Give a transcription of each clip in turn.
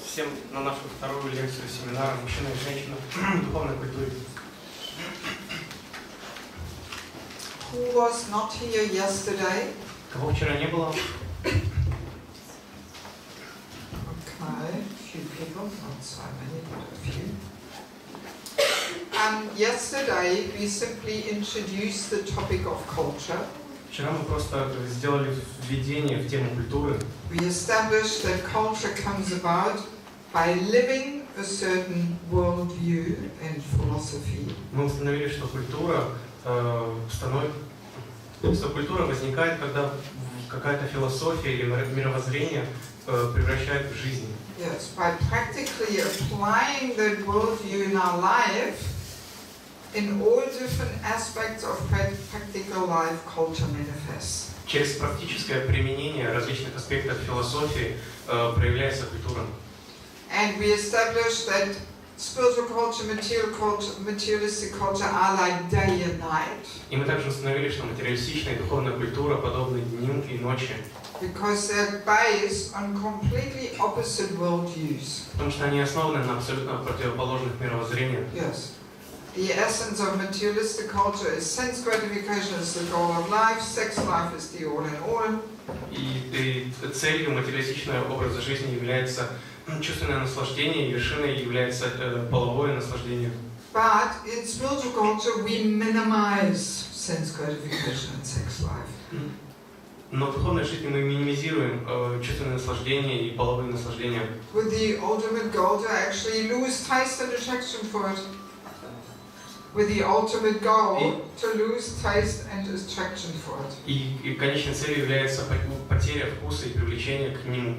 всем на нашу вторую лекцию семинара «Мужчины и женщины. Духовной культуре». Who was not here yesterday? Кого вчера не было? Okay, few people, not so many, but a few. Yesterday we simply introduced the topic of culture. Вчера мы просто сделали введение в тему культуры. We established that culture comes about by living a certain worldview and philosophy. Мы установили, что культура возникает, когда какая-то философия или мировоззрение превращает в жизнь. Yes, by practically applying that worldview in our life, in all different aspects of practical life, culture manifests. Через практическое применение различных аспектов философии проявляется культура. And we established that spiritual culture, materialistic culture are like day and night. И мы также установили, что материалистичная и духовная культура подобны дню и ночи. Because they're based on completely opposite worldviews. Потому что они основаны на абсолютно противоположных мировоззрениях. Yes. The essence of materialistic culture is sense gratification is the goal of life, sex life is the all in all. И целью материалистичного образа жизни является чувственное наслаждение, и вершиной является половое наслаждение. But in spiritual culture we minimize sense gratification and sex life. Но в духовной жизни мы минимизируем чувственное наслаждение и половые наслаждения. With the ultimate goal to actually lose taste and attraction for it. With the ultimate goal to lose taste and attraction for it. И конечной целью является потеря вкуса и привлечение к нему.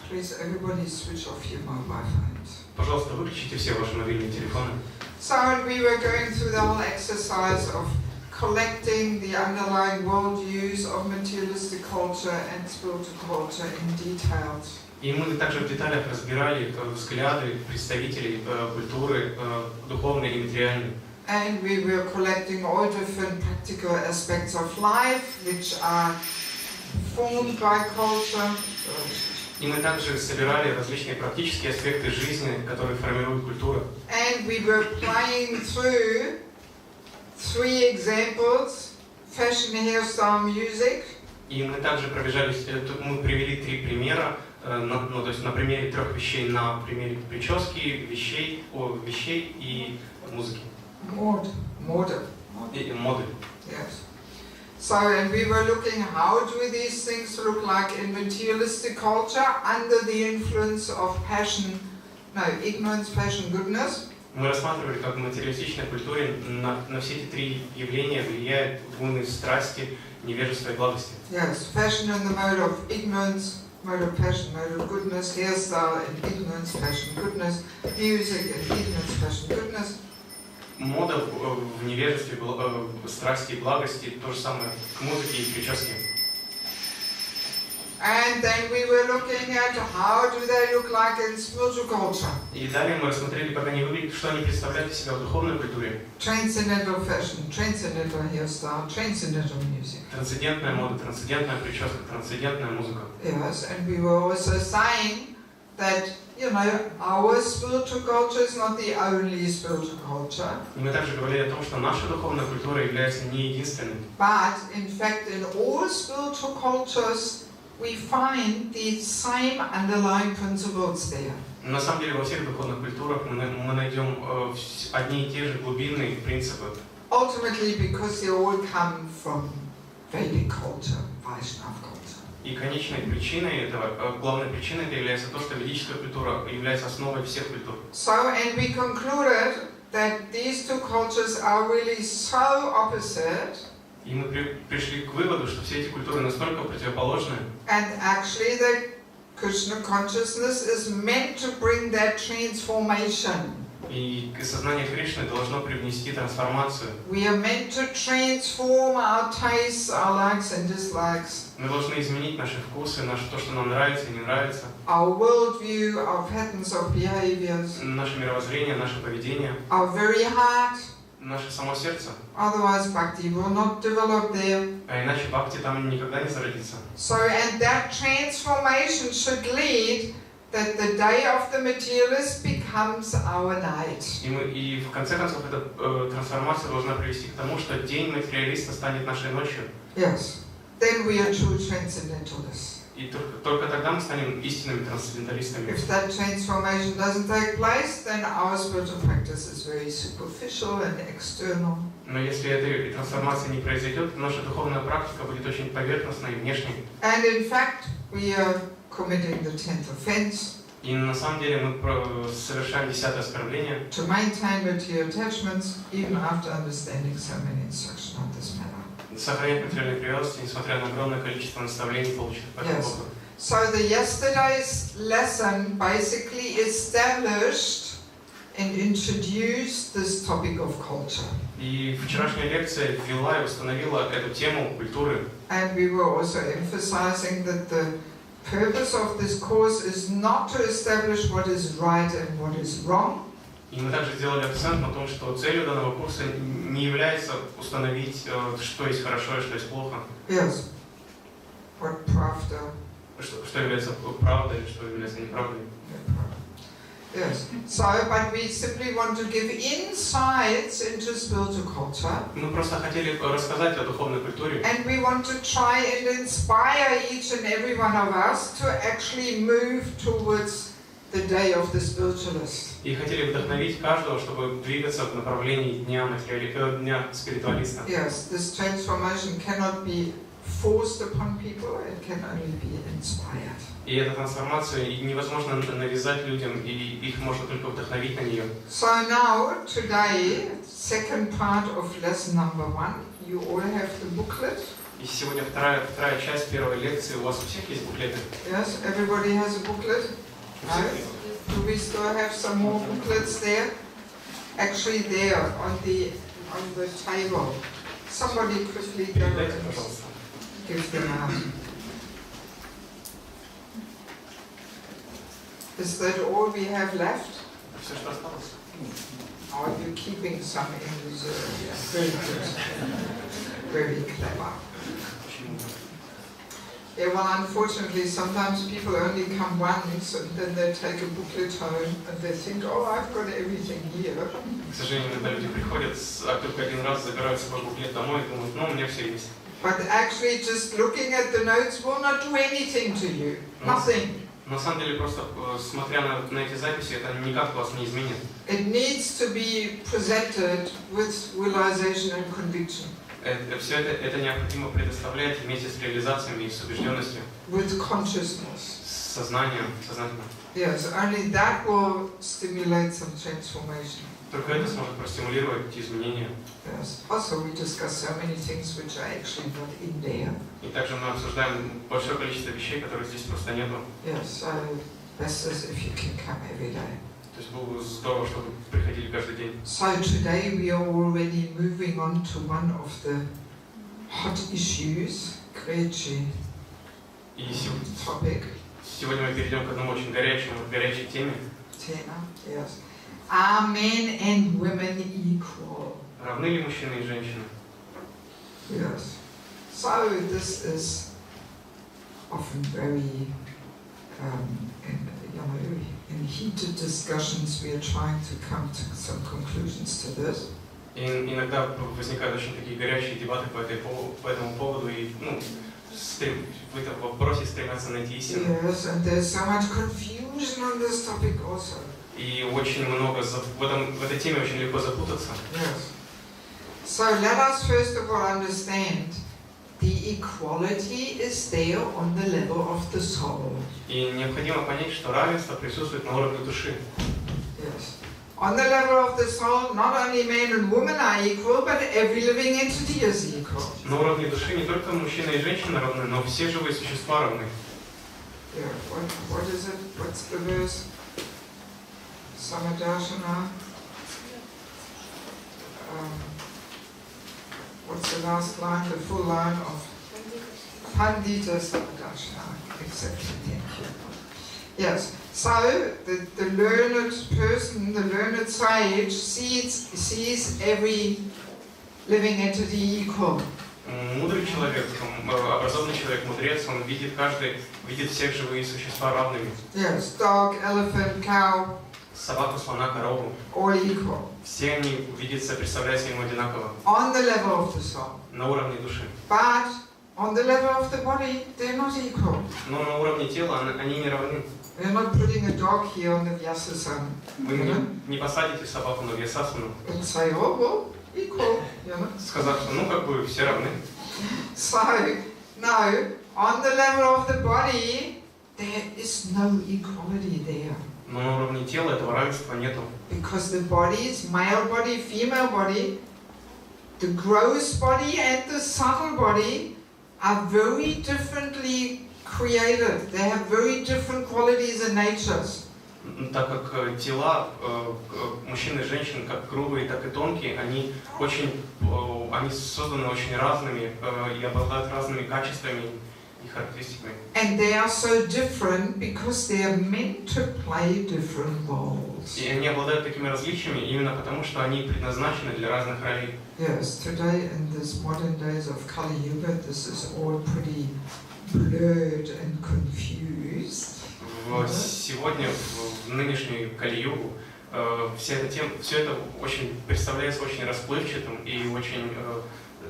Please, everybody switch off your mobile phones. Пожалуйста, выключите все ваши мобильные телефоны. So we were going through the whole exercise of collecting the underlying worldviews of materialistic culture and spiritual culture in detail. И мы также в деталях разбирали взгляды представителей культуры духовной и материальной. And we were collecting all different practical aspects of life which are formed by culture. И мы также собирали различные практические аспекты жизни, которые формируют культуру. And we were playing through 3 examples: fashion, hairstyle, music. И мы также пробежались, мы привели 3 примера, то есть на примере 3 вещей, на примере прически, вещей и музыки. Моды. И моды. Yes. So, and we were looking how do these things look like in materialistic culture under the influence of ignorance, passion, goodness. Мы рассматривали, как в материалистичной культуре на все эти 3 явления влияют гуны страсти, невежества и благости. Yes, fashion in the mode of ignorance, mode of passion, mode of goodness, hairstyle in ignorance, passion, goodness, music in ignorance, passion, goodness. Мода в невежестве, страсти и благости, то же самое к музыке и прическе. And then we were looking at how do they look like in spiritual culture. И далее мы рассмотрели, как они выглядят, что они представляют из себя в духовной культуре. Transcendental fashion, transcendental hairstyle, transcendental music. Трансцендентная мода, трансцендентная прическа, трансцендентная музыка. Yes, and we were also saying that, our spiritual culture is not the only spiritual culture. И мы также говорили о том, что наша духовная культура является не единственной. But in fact, in all spiritual cultures, we find the same underlying principles there. На самом деле во всех духовных культурах мы найдем одни и те же глубинные принципы. Ultimately, because they all come from Vedic culture, Vaishnava culture. И конечной причиной этого, главной причиной это является то, что ведическая культура является основой всех культур. So, and we concluded that these two cultures are really so opposite. И мы пришли к выводу, что все эти культуры настолько противоположны. And actually, the Krishna consciousness is meant to bring that transformation. И сознание Кришны должно привнести трансформацию. We are meant to transform our tastes, our likes and dislikes. Мы должны изменить наши вкусы, то, что нам нравится и не нравится. Our worldview, our patterns of behaviors. Наше мировоззрение, наше поведение. Our very heart. Наше само сердце. Otherwise, bhakti will not develop there. А иначе бхакти там никогда не зародится. So, and that transformation should lead that the day of the materialist becomes our night. И в конце концов эта трансформация должна привести к тому, что день материалиста станет нашей ночью. Yes. Then we are true transcendentalists. И только тогда мы станем истинными трансценденталистами. If that transformation doesn't take place, then our spiritual practice is very superficial and external. Но если этой трансформации не произойдет, то наша духовная практика будет очень поверхностной и внешней. And in fact, we are committing the 10th offense. И на самом деле мы совершаем 10-е оскорбление. To maintain material attachments, even after understanding so many instructions on this matter. Сохранять материальные привязанности, несмотря на огромное количество наставлений, полученных по этому поводу. So the yesterday's lesson basically established and introduced this topic of culture. И вчерашняя лекция ввела и установила эту тему культуры. And we were also emphasizing that the purpose of this course is not to establish what is right and what is wrong. И мы также сделали акцент на том, что целью данного курса не является установить, что есть хорошо и что есть плохо. Yes. What pravda? Что является правдой и что является неправдой. Yes. So, but we simply want to give insights into spiritual culture. Мы просто хотели рассказать о духовной культуре. And we want to try and inspire each and every one of us to actually move towards the day of the spiritualist. И хотели вдохновить каждого, чтобы двигаться в направлении дня спиритуалиста. Yes, this transformation cannot be forced upon people; it can only be inspired. И эта трансформация невозможно навязать людям, и их можно только вдохновить на нее. So now, today, second part of lesson number 1. You all have the booklet. И сегодня вторая часть первой лекции. У вас у всех есть буклеты? Yes, everybody has a booklet. Do we still have some more booklets there? Actually, there on the table. Somebody quickly go and give them out. Is that all we have left? Are you keeping some in reserve? Yeah. Very good. Very clever. Yeah, well, unfortunately, sometimes people only come once, and then they take a booklet home, and they think, oh, I've got everything here. К сожалению, иногда люди приходят, а только один раз забирают свой буклет домой и думают, ну, у меня все есть. But actually, just looking at the notes will not do anything to you. Nothing. На самом деле, просто смотря на эти записи, это никак вас не изменит. It needs to be presented with realization and conviction. Все это необходимо предоставлять вместе с реализациями и с убежденностью. With consciousness. С сознанием, сознательно. Yes, only that will stimulate some transformation. Только это сможет простимулировать эти изменения. Yes. Also, we discuss so many things which are actually not in there. И также мы обсуждаем большое количество вещей, которые здесь просто нету. Yes, so best is if you can come every day. То есть было бы здорово, чтобы приходили каждый день. So today we are already moving on to one of the hot issues, topic. Сегодня мы перейдем к одному очень горячей теме. Yes. Are men and women equal? Равны ли мужчины и женщины? Yes. So this is often very, in heated discussions we are trying to come to some conclusions to this. И иногда возникают очень такие горячие дебаты по этому поводу, и в этом вопросе стремятся найти истину. Yes, and there's so much confusion on this topic also. И очень много в этой теме очень легко запутаться. Yes. So let us first of all understand the equality is there on the level of the soul. И необходимо понять, что равенство присутствует на уровне души. Yes. On the level of the soul, not only men and women are equal, but every living entity is equal. На уровне души не только мужчина и женщина равны, но все живые существа равны. Yeah. What is it? What's the verse? Samadashana. What's the last line? The full line of Pandita Samadashana. Exactly. Thank you. Yes. So the learned person, the learned sage, sees every living entity equal. Мудрый человек, образованный человек, мудрец, он видит всех живые существа равными. Yes, dog, elephant, cow. Собаку, слона, корову. All equal. Все они представляются ему одинаково. On the level of the soul. На уровне души. But on the level of the body, they're not equal. Но на уровне тела они не равны. We're not putting a dog here on the Vyasasana. Вы не посадите собаку на Вьясасану. And say, oh, well, equal, you know. Сказав, что все равны. So, no, on the level of the body, there is no equality there. Но на уровне тела этого равенства нету. Because the bodies, male body, female body, the gross body and the subtle body are very differently created. They have very different qualities and natures. Так как тела мужчин и женщин, как грубые, так и тонкие, они созданы очень разными и обладают разными качествами и характеристиками. And they are so different because they are meant to play different roles. И они обладают такими различиями именно потому, что они предназначены для разных ролей. Yes, today in this modern days of Kali Yuga, this is all pretty blurred and confused. Сегодня, в нынешнюю Кали-югу, все это представляется очень расплывчатым и очень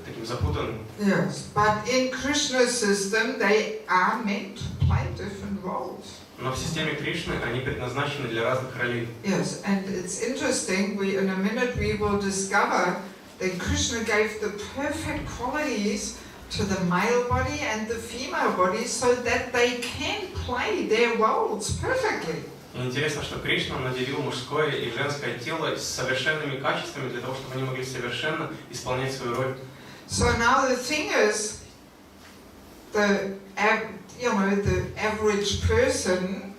таким запутанным. Yes, but in Krishna's system, they are meant to play different roles. Но в системе Кришны они предназначены для разных ролей. Yes, and it's interesting. In a minute we will discover that Krishna gave the perfect qualities to the male body and the female body so that they can play their roles perfectly. И интересно, что Кришна наделил мужское и женское тело с совершенными качествами для того, чтобы они могли совершенно исполнять свою роль. So now the thing is, the average person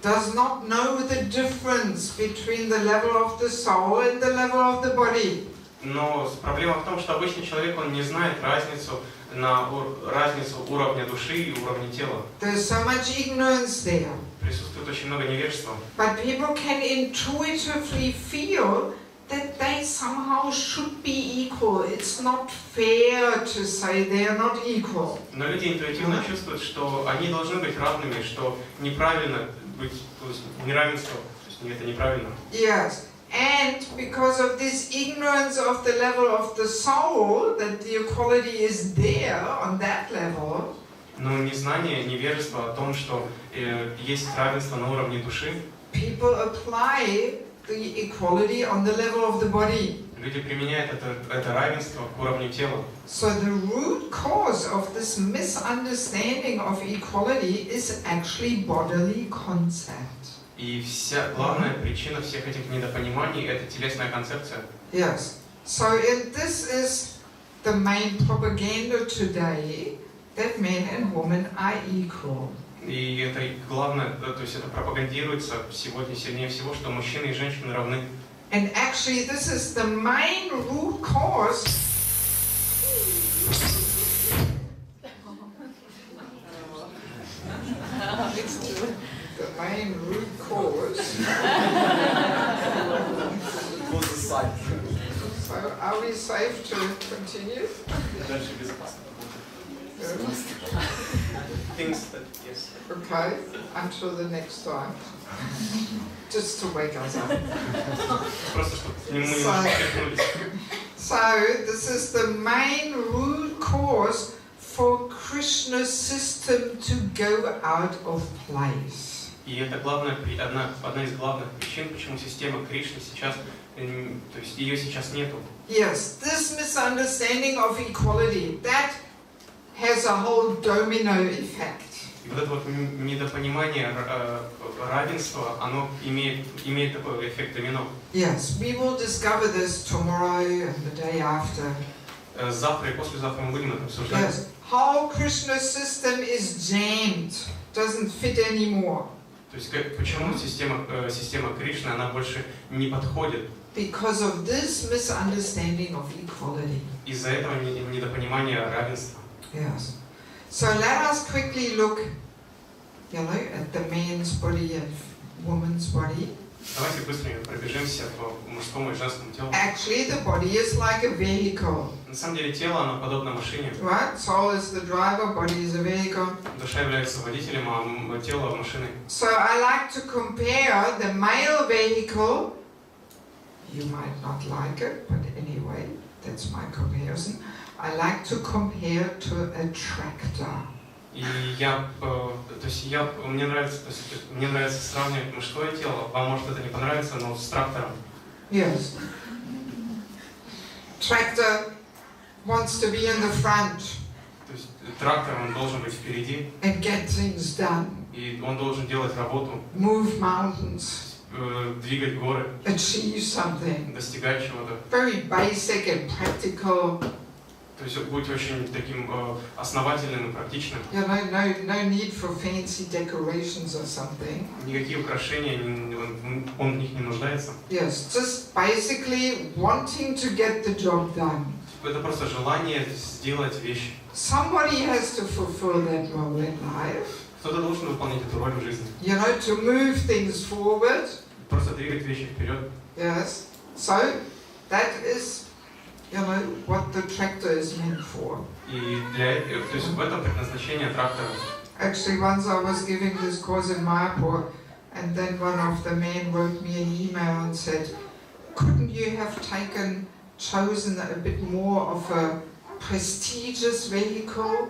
does not know the difference between the level of the soul and the level of the body. Но проблема в том, что обычный человек, он не знает разницу уровня души и уровня тела. There's so much ignorance there. Присутствует очень много невежества. But people can intuitively feel that they somehow should be equal. It's not fair to say they are not equal. Но люди интуитивно чувствуют, что они должны быть равными, что неправильно быть, то есть неравенство, то есть это неправильно. Yes. And because of this ignorance of the level of the soul, that the equality is there on that level. Но незнание, невежество о том, что есть равенство на уровне души. People apply the equality on the level of the body. Люди применяют это равенство к уровню тела. So the root cause of this misunderstanding of equality is actually bodily concept. И главная причина всех этих недопониманий – это телесная концепция. Yes. So this is the main propaganda today, that men and women are equal. И это главное, то есть это пропагандируется сегодня сильнее всего, что мужчины и женщины равны. And actually this is the main root cause. The main root cause. So are we safe to continue? Things that, yes. Okay, until the next time. Just to wake us up. So this is the main root cause for Krishna's system to go out of place. И это одна из главных причин, почему система Кришны сейчас, то есть ее сейчас нету. Yes, this misunderstanding of equality, that has a whole domino effect. И вот это вот недопонимание равенства, оно имеет такой эффект домино. Yes, we will discover this tomorrow and the day after. Завтра и послезавтра мы будем это обсуждать. Yes, how Krishna's system is jammed, doesn't fit anymore. То есть почему система Кришны, она больше не подходит? Because of this misunderstanding of equality. Из-за этого недопонимания равенства. Yes. So let us quickly look, at the man's body and woman's body. Давайте быстренько пробежимся по мужскому и женскому телу. Actually, the body is like a vehicle. На самом деле тело, оно подобно машине. Right? Soul is the driver, body is a vehicle. Душа является водителем, а тело машиной. So I like to compare the male vehicle. You might not like it, but anyway, that's my comparison. I like to compare to a tractor. И мне нравится сравнивать мужское тело. Вам может это не понравится, но с трактором. Yes. Tractor wants to be in the front. То есть трактор, он должен быть впереди. And get things done. И он должен делать работу. Move mountains. Двигать горы. Achieve something. Достигать чего-то. Very basic and practical. То есть быть очень таким основательным и практичным. You know, no need for fancy decorations or something. Никакие украшения, он в них не нуждается. Yes, just basically wanting to get the job done. Это просто желание сделать вещи. Somebody has to fulfill that role in life. Кто-то должен выполнять эту роль в жизни. You know, to move things forward. Просто двигать вещи вперед. Yes. So that is, you know, what the tractor is meant for. И то есть в этом предназначение трактора. Actually, once I was giving this course in Mayapur, and then one of the men wrote me an email and said, "Couldn't you have chosen a bit more of a prestigious vehicle?"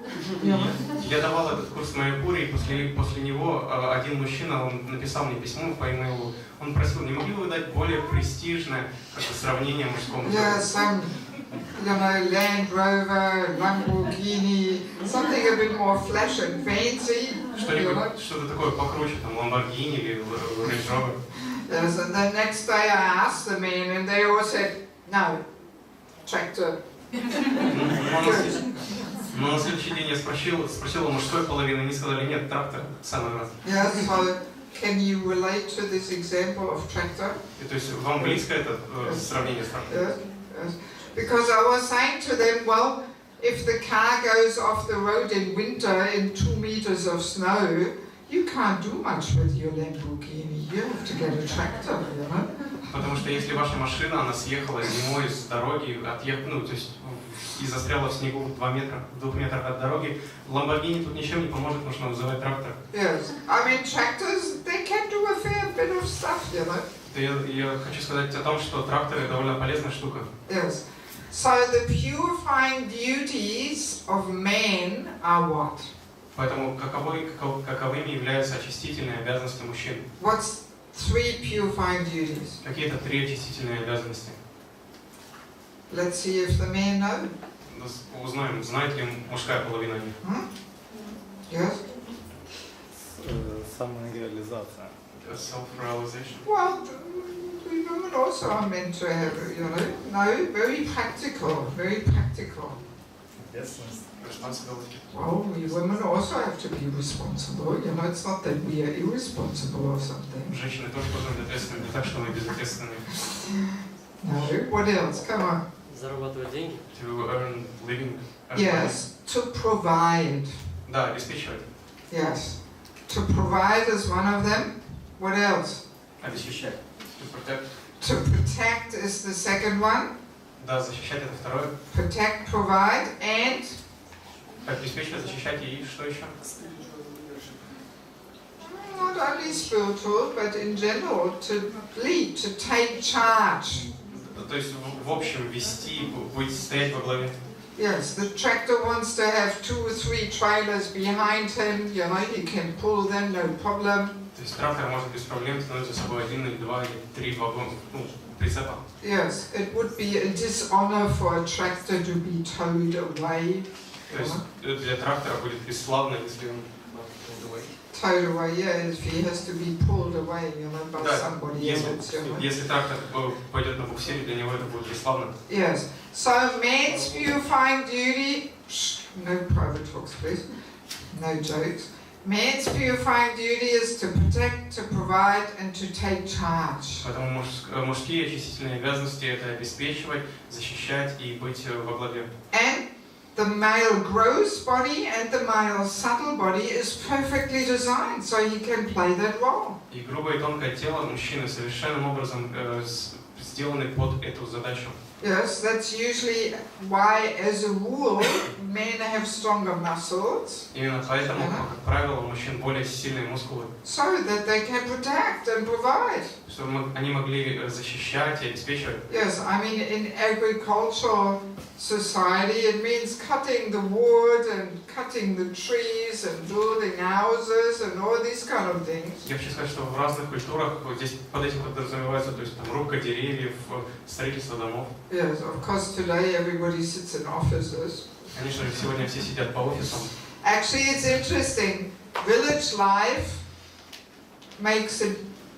Я давал этот курс в Майяпуре, и после него один мужчина, он написал мне письмо по имейлу. Он просил, не могли бы вы дать более престижное сравнение мужскому? Yeah, you know, Land Rover, Lamborghini, something a bit more flash and fancy. Что-то такое покруче, там, Lamborghini или Range Rover. Yes, and the next day I asked the men, and they all said, "No, tractor." Но на следующий день я спросил у мужской половины, они сказали, нет, трактор самый раз. Yeah, so can you relate to this example of tractor? То есть вам близко это сравнение с трактором? Yes. Because I was saying to them, well, if the car goes off the road in winter in 2 meters of snow, you can't do much with your Lamborghini. You have to get a tractor, you know? Потому что если ваша машина, она съехала зимой с дороги, то есть и застряла в снегу в 2 метрах от дороги, Lamborghini тут ничем не поможет, нужно вызывать трактор. Yes, I mean tractors, they can do a fair bit of stuff, you know? Я хочу сказать о том, что тракторы довольно полезная штука. Yes. So the purifying duties of men are what? Поэтому каковыми являются очистительные обязанности мужчин? What's 3 purifying duties? Какие-то 3 очистительные обязанности? Let's see if the men know. Узнаем, знает ли мужская половина их. Yes. Самореализация. Self-realization. Well, the women also are meant to have, you know, no, very practical, very practical. Responsibility. Well, we women also have to be responsible. You know, it's not that we are irresponsible or something. Женщины тоже должны быть ответственными, не так, что мы безответственные. No, what else? Come on. Зарабатывать деньги. To earn living. Yes, to provide. Да, обеспечивать. Yes. To provide is one of them. What else? Обеспечать. To protect. To protect is the second one. Да, защищать это второе. Protect, provide, and? Обеспечивать, защищать и что еще? Not only spiritual, but in general, to lead, to take charge. То есть в общем вести, стоять во главе. Yes, the tractor wants to have 2 or 3 trailers behind him. You know, he can pull them, no problem. То есть трактор может без проблем тянуть за собой 1 или 2 или 3 вагона, прицепа. Yes, it would be a dishonor for a tractor to be towed away. То есть для трактора будет бесславно, если он towed away, yeah, if he has to be pulled away, you know, by somebody else. Если трактор пойдет на буксире, для него это будет бесславно. Yes. So man's purifying duty. No private talks, please. No jokes. Man's purifying duty is to protect, to provide, and to take charge. Поэтому мужские очистительные обязанности это обеспечивать, защищать и быть во главе. And the male gross body and the male subtle body is perfectly designed, so he can play that role. И грубое и тонкое тело мужчины совершенным образом сделаны под эту задачу. Yes, that's usually why, as a rule, men have stronger muscles. Именно поэтому, как правило, у мужчин более сильные мускулы. So that they can protect and provide. Чтобы они могли защищать и обеспечивать. Yes, I mean in agricultural society it means cutting the wood and cutting the trees and building houses and all these kind of things. Я хочу сказать, что в разных культурах здесь под этим подразумевается, то есть там рубка деревьев, строительство домов. Yes, of course today everybody sits in offices. Конечно же, сегодня все сидят по офисам. Actually, it's interesting. Village life makes it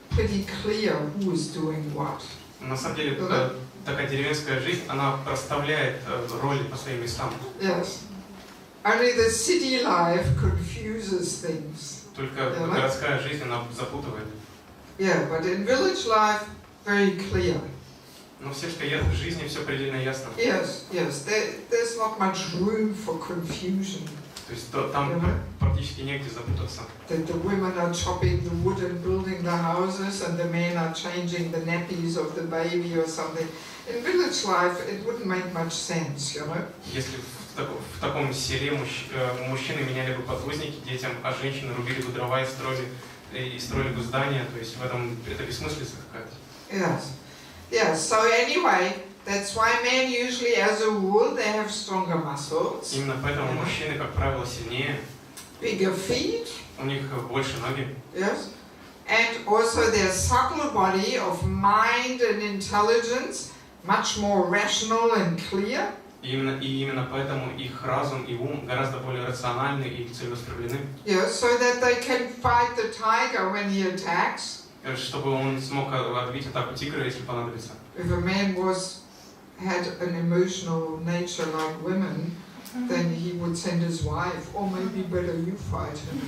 pretty clear who is doing what. На самом деле, такая деревенская жизнь, она расставляет роли по своим местам. Yes. Only the city life confuses things. Только городская жизнь, она запутывает. Yeah, but in village life, very clear. Но в сельской жизни все предельно ясно. Yes, yes. There's not much room for confusion. То есть там практически негде запутаться. That the women are chopping the wood and building the houses, and the men are changing the nappies of the baby or something. In village life, it wouldn't make much sense, you know. Если в таком селе мужчины меняли бы подгузники детям, а женщины рубили бы дрова и строили бы здания, то есть в этом это бессмыслица какая-то. Yes. Yes. So anyway, that's why men usually, as a rule, they have stronger muscles. Именно поэтому мужчины, как правило, сильнее. Bigger feet. У них больше ноги. Yes. And also their subtle body of mind and intelligence, much more rational and clear. И именно поэтому их разум и ум гораздо более рациональны и целеустремлены. Yes, so that they can fight the tiger when he attacks. Чтобы он смог отбить атаку тигра, если понадобится. If a man had an emotional nature like women, then he would send his wife, or maybe better you fight him.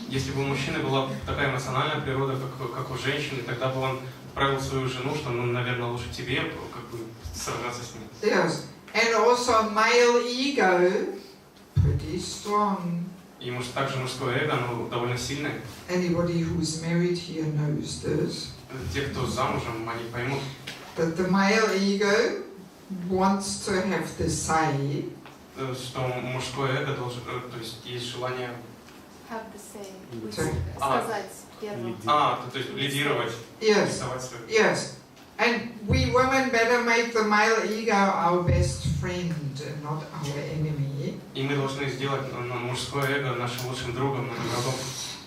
Если бы у мужчины была такая эмоциональная природа, как у женщины, тогда бы он отправил свою жену, что, наверное, лучше тебе как бы сражаться с ним. Yes, and also male ego, pretty strong. И также мужское эго, оно довольно сильное. Anybody who's married here knows this. Те, кто замужем, они поймут. That the male ego wants to have the say. Что мужское эго должен, то есть есть желание. Have the say. Сказать первым. То есть лидировать. Yes. Yes. And we women better make the male ego our best friend and not our enemy. И мы должны сделать мужское эго нашим лучшим другом, но не врагом.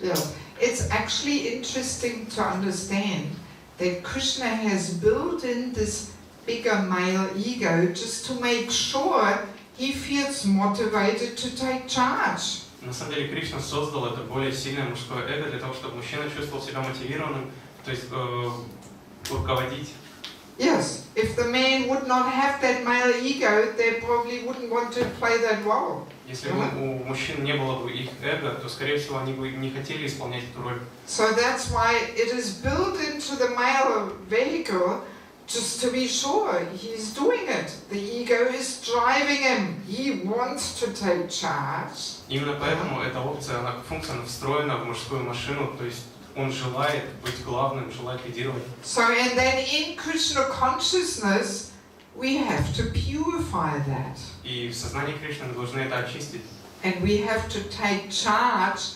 Yeah. It's actually interesting to understand that Krishna has built in this bigger male ego just to make sure he feels motivated to take charge. На самом деле Кришна создал это более сильное мужское эго для того, чтобы мужчина чувствовал себя мотивированным, то есть руководить. Yes, if the man would not have that male ego, they probably wouldn't want to play that role. Если бы у мужчин не было бы их эго, то, скорее всего, они бы не хотели исполнять эту роль. So that's why it is built into the male vehicle, just to be sure he's doing it. The ego is driving him. He wants to take charge. Именно поэтому эта опция, функция встроена в мужскую машину, то есть он желает быть главным, желает лидировать. So and then in Krishna consciousness, we have to purify that. И в сознании Кришны мы должны это очистить. And we have to take charge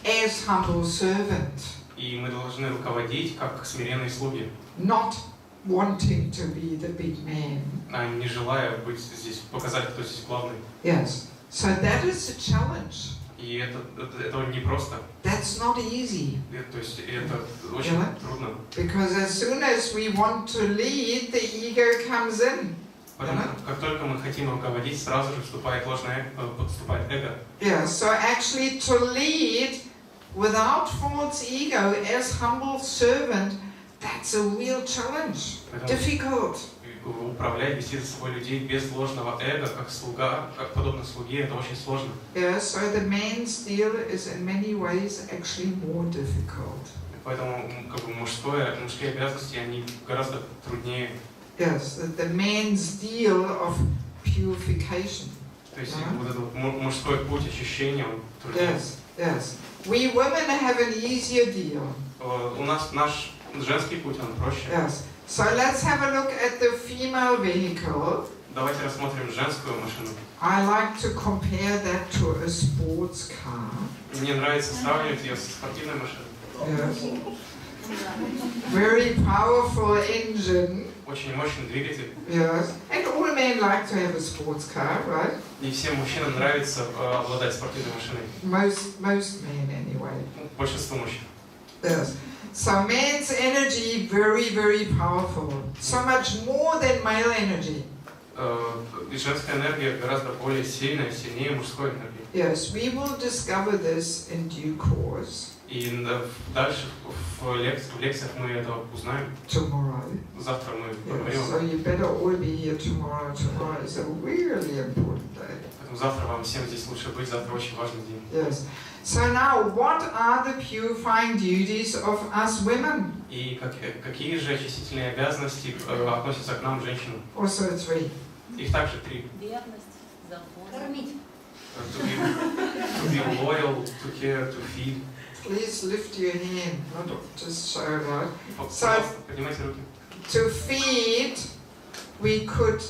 as humble servant. И мы должны руководить как смиренные слуги. Not wanting to be the big man. А не желая быть здесь, показать, кто здесь главный. Yes. So that is a challenge. И это непросто. That's not easy. То есть это очень трудно. Because as soon as we want to lead, the ego comes in. Потому как только мы хотим руководить, сразу же подступает эго. Yeah, so actually to lead without false ego as humble servant, that's a real challenge. Difficult. Управлять, вести за собой людей без ложного эго, как слуга, как подобно слуге, это очень сложно. Yeah, so the man's deal is in many ways actually more difficult. Поэтому как бы мужские обязанности, они гораздо труднее. Yes, the man's deal of purification. То То есть вот этот вот мужской путь очищения, он труднее. Yes, yes. We women have an easier deal. У нас наш женский путь, он проще. Yes. So let's have a look at the female vehicle. Давайте рассмотрим женскую машину. I like to compare that to a sports car. Мне нравится сравнивать ее с спортивной машиной. Yes. Very powerful engine. Очень мощный двигатель. Yes. And all men like to have a sports car, right? И всем мужчинам нравится обладать спортивной машиной. Most men anyway. Большинству мужчин. Yes. So man's energy very powerful. So much more than male energy. И женская энергия гораздо более сильная, сильнее мужской энергии. Yes, we will discover this in due course. И дальше в лекциях мы это узнаем. Tomorrow. Завтра мы Yes, поговорим. so you better all be here tomorrow. Tomorrow is a really important day. Поэтому завтра вам всем здесь лучше быть. Завтра очень важный день. Yes. So now, what are the purifying duties of us women? И какие же очистительные обязанности относятся к нам, женщинам? Also 3. Их также 3. Верность, забота. Кормить. To be loyal, to care, to feed. Please lift your hand, not just show it out. Пожалуйста, поднимайте руки. To feed, we could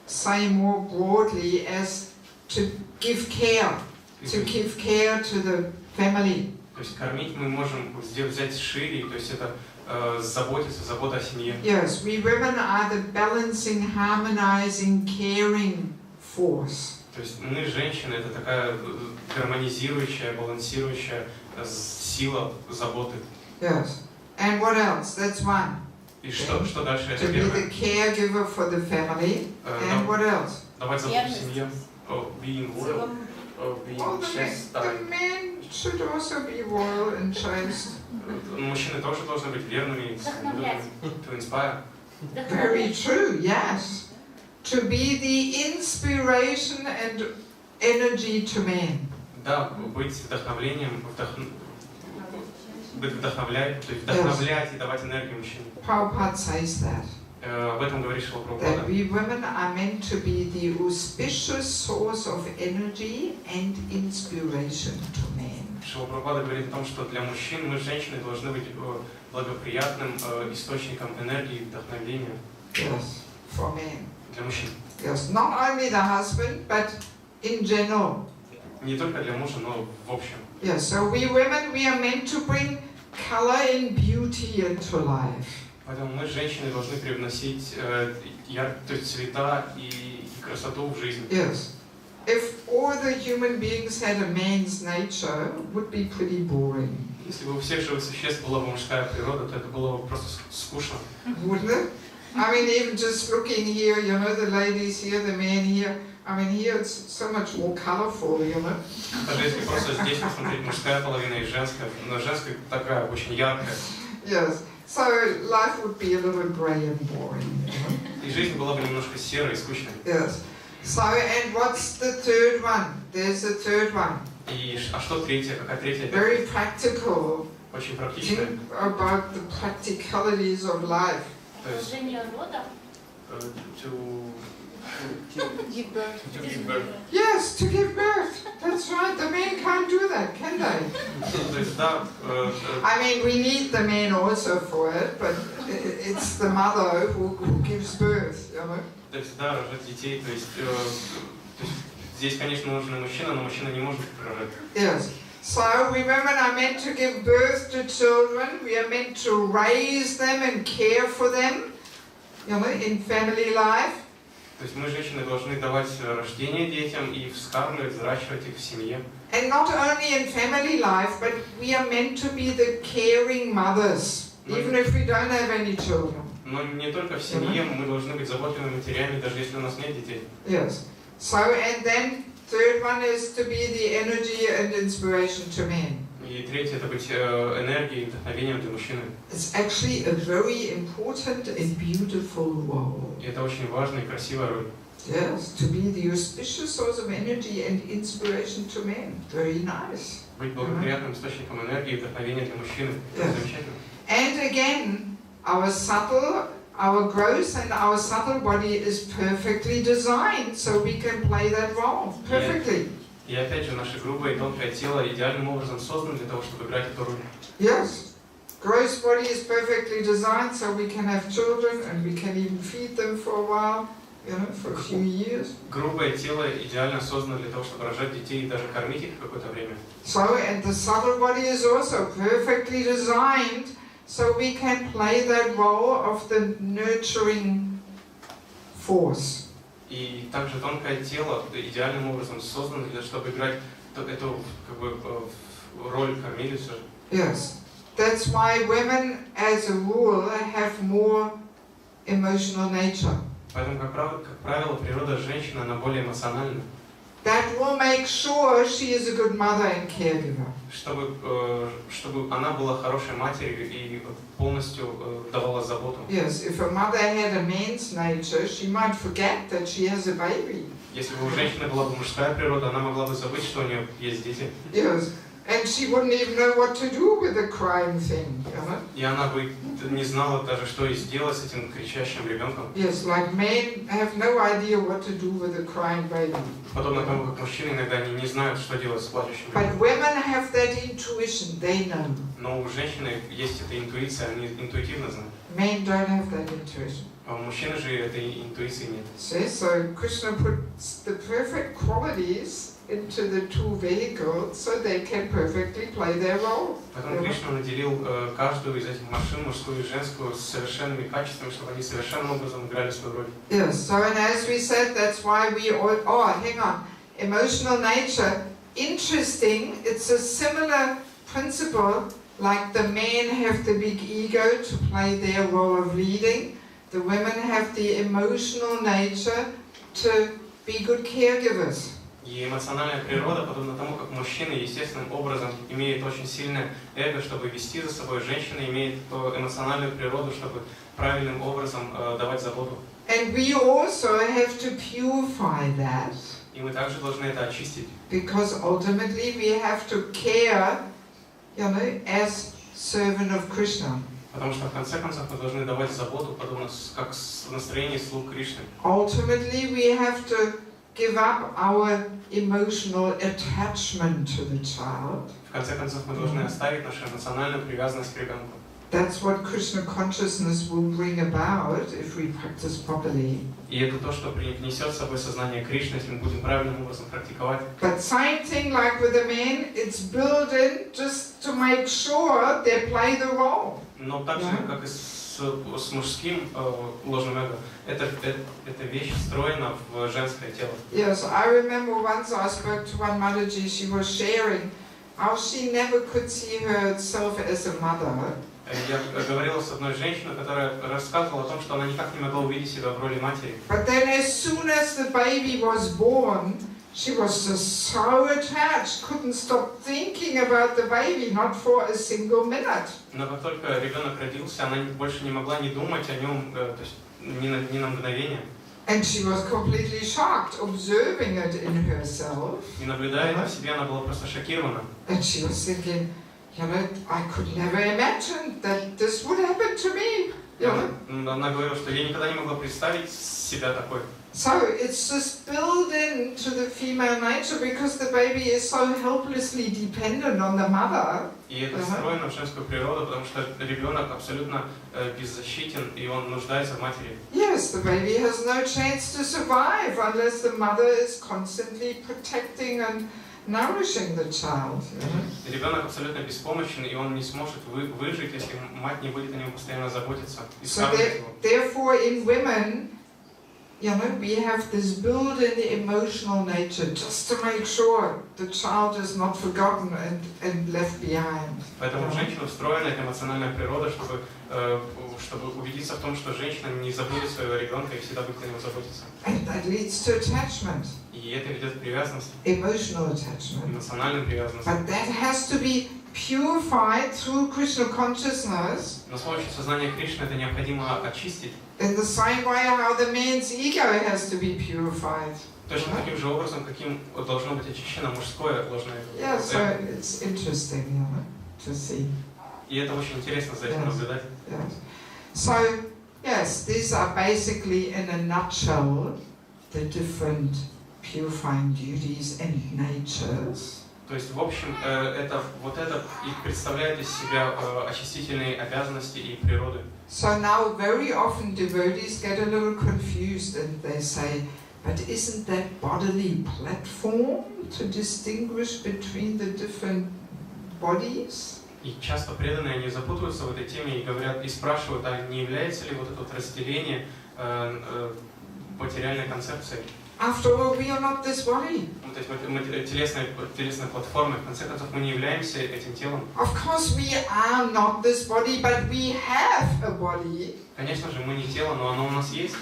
say more broadly as to give care to the family. То есть кормить мы можем взять шире, то есть это заботиться, забота о семье. Yes, we women are the balancing, harmonizing, caring force. То есть мы, женщины, это такая гармонизирующая, балансирующая сила заботы. Yes. And what else? That's one. И что дальше? Это To be первое. the caregiver for the family. And what else? Давать заботу семье. Being loyal. Being Well, chaste. the men should also be loyal and chaste. Мужчины тоже должны быть верными. To inspire. Very true, yes. To be the inspiration and energy to men. Да, быть вдохновлением, вдохновлять и давать энергию мужчине. Prabhupada says that. Об этом говорит Шрила That Прабхупада. we women are meant to be the auspicious source of energy and inspiration to men. Шрила Прабхупада говорит о том, что для мужчин мы, женщины, должны быть благоприятным источником энергии и вдохновения. Yes, for men. Для мужчин. Yes, not only the husband, but in general. Не только для мужа, но в общем. Yes, so we women, we are meant to bring color and beauty into life. Поэтому мы, женщины, должны привносить то есть цвета и красоту в жизнь. Yes. If all the human beings had a man's nature, it would be pretty boring. Если бы у всех живых существ была бы мужская природа, то это было бы просто скучно. Wouldn't it? I mean, even just looking here, you know, the ladies here, the men here, I mean, here it's so much more colorful, you know. Даже если просто здесь посмотреть, мужская половина и женская, но женская такая очень яркая. Yes. So life would be a little grey and boring, you know. И жизнь была бы немножко серой и скучной. Yes. So, and what's the third one? There's the third one. А что третье? Какая третья? Very practical. Очень практичная. Think about the practicalities of life. Продолжение рода. Give birth. To give birth. Yes, to give birth. That's right. The men can't do that, can they? То есть, да, I mean, we need the men also for it, but it's the mother who gives birth, you know. то есть, да, рожать детей, то есть здесь, конечно, нужен мужчина, но мужчина не может рожать. Yes. So we women are meant to give birth to children. We are meant to raise them and care for them, you know, in family life. То есть мы, женщины, должны давать рождение детям и вскармливать, взращивать их в семье. And not only in family life, but we are meant to be the caring mothers, even if we don't have any children. Но не только в семье, мы должны быть заботливыми матерями, даже если у нас нет детей. Yes. So, and then third one is to be the energy and inspiration to men. И третье — это быть энергией и вдохновением для мужчины. It's actually a very important and beautiful role. И это очень важная и красивая роль. Yes, to be the auspicious source of energy and inspiration to men. Very nice. Быть благоприятным источником энергии и вдохновения для мужчины. Это Yes. замечательно. And again, our subtle, our gross and our subtle body is perfectly designed so we can play that role perfectly. И опять же, наше грубое и тонкое тело идеальным образом создано для того, чтобы играть эту роль. Yes. Gross body is perfectly designed so we can have children and we can even feed them for a while, you know, for a few years. Грубое тело идеально создано для того, чтобы рожать детей и даже кормить их какое-то время. So, and the subtle body is also perfectly designed so we can play that role of the nurturing force. И также тонкое тело идеальным образом создано для того, чтобы играть эту как бы роль кормилицы. Yes. That's why women, as a rule, have more emotional nature. Поэтому, как правило, природа женщины, она более эмоциональна. That will make sure she is a good mother and caregiver. Чтобы она была хорошей матерью и полностью давала заботу. Yes, if a mother had a man's nature, she might forget that she has a baby. Если бы у женщины была бы мужская природа, она могла бы забыть, что у нее есть дети. Yes, and she wouldn't even know what to do with the crying thing, you know? И она бы не знала даже, что и сделать с этим кричащим ребенком. Yes, like men have no idea what to do with a crying baby. Подобно тому, как мужчины иногда не знают, что делать с плачущим But ребенком. women have that intuition, they know. Но у женщины есть эта интуиция, они интуитивно знают. Men don't have that intuition. А у мужчины же этой интуиции нет. See, so Krishna puts the perfect qualities into the two vehicles so they can perfectly play their role. Поэтому Кришна наделил каждую из этих машин, мужскую и женскую, с совершенными качествами, чтобы они совершенным образом играли свою роль. Yes, so and as we said, that's why we all, hang on, emotional nature, interesting, it's a similar principle, like the men have the big ego to play their role of leading, the women have the emotional nature to be good caregivers. И эмоциональная природа, подобно тому, как мужчина естественным образом имеет очень сильное эго, чтобы вести за собой, женщина имеет эмоциональную природу, чтобы правильным образом давать заботу. And we also have to purify that. И мы также должны это очистить. Because ultimately we have to care, you know, as servant of Krishna. Потому что в конце концов мы должны давать заботу, подобно как в настроении слуг Кришны. Ultimately we have to give up our emotional attachment to the child. В конце концов мы должны оставить нашу эмоциональную привязанность к ребенку. That's what Krishna consciousness will bring about if we practice properly. И это то, что принесет с собой сознание Кришны, если мы будем правильным образом практиковать. But same thing like with the men, it's built in just to make sure they play the role. Но так же, как и с мужским ложным эго, эта вещь встроена в женское тело. Yes, I remember once I spoke to one Mataji, she was sharing how she never could see herself as a mother. Я говорила с одной женщиной, которая рассказывала о том, что она никак не могла увидеть себя в роли матери. But then as soon as the baby was born, she was just so attached, couldn't stop thinking about the baby, not for a single minute. Но как только ребенок родился, она больше не могла не думать о нем, то есть ни на мгновение. And she was completely shocked, observing it in herself. И наблюдая это в себе, она была просто шокирована. And she was thinking, you know, I could never imagine that this would happen to me. You know? Она говорила, что я никогда не могла представить себя такой. So it's just built into the female nature because the baby is so helplessly dependent on the mother. И это встроено в женскую природу, потому что ребенок абсолютно беззащитен, и он нуждается в матери. Yes, the baby has no chance to survive unless the mother is constantly protecting and nourishing the child. Ребенок абсолютно беспомощен, и он не сможет выжить, если мать не будет о нем постоянно заботиться. So therefore, in women, you know, we have this built-in emotional nature just to make sure the child is not forgotten and left behind. Поэтому в женщину встроена эта эмоциональная природа, чтобы убедиться в том, что женщина не забудет своего ребенка и всегда будет о нем заботиться. And that leads to attachment. И это ведет к привязанности. Emotional attachment. Эмоциональной привязанности. But that has to be purified through Krishna consciousness. Но с помощью сознания Кришны это необходимо очистить. In the same way how the man's ego has to be purified. Точно таким же образом, каким должно быть очищено мужское ложное эго. Yeah, so it's interesting, you know, to see. И это очень интересно за этим наблюдать. Yes. So Yes, these are basically, in a nutshell, the different purifying duties and natures. То есть, в общем, это и представляет из себя очистительные обязанности и природы. So now very often devotees get a little confused and they say, but isn't that bodily platform to distinguish between the different bodies? И часто преданные, они запутываются в этой теме и говорят, и спрашивают, а не является ли вот это вот разделение материальной концепцией? After all, we are not this body. То есть телесной платформой, в конце концов, мы не являемся этим телом. Of course we are not this body, but we have a body. Конечно же, мы не тело, но оно у нас есть.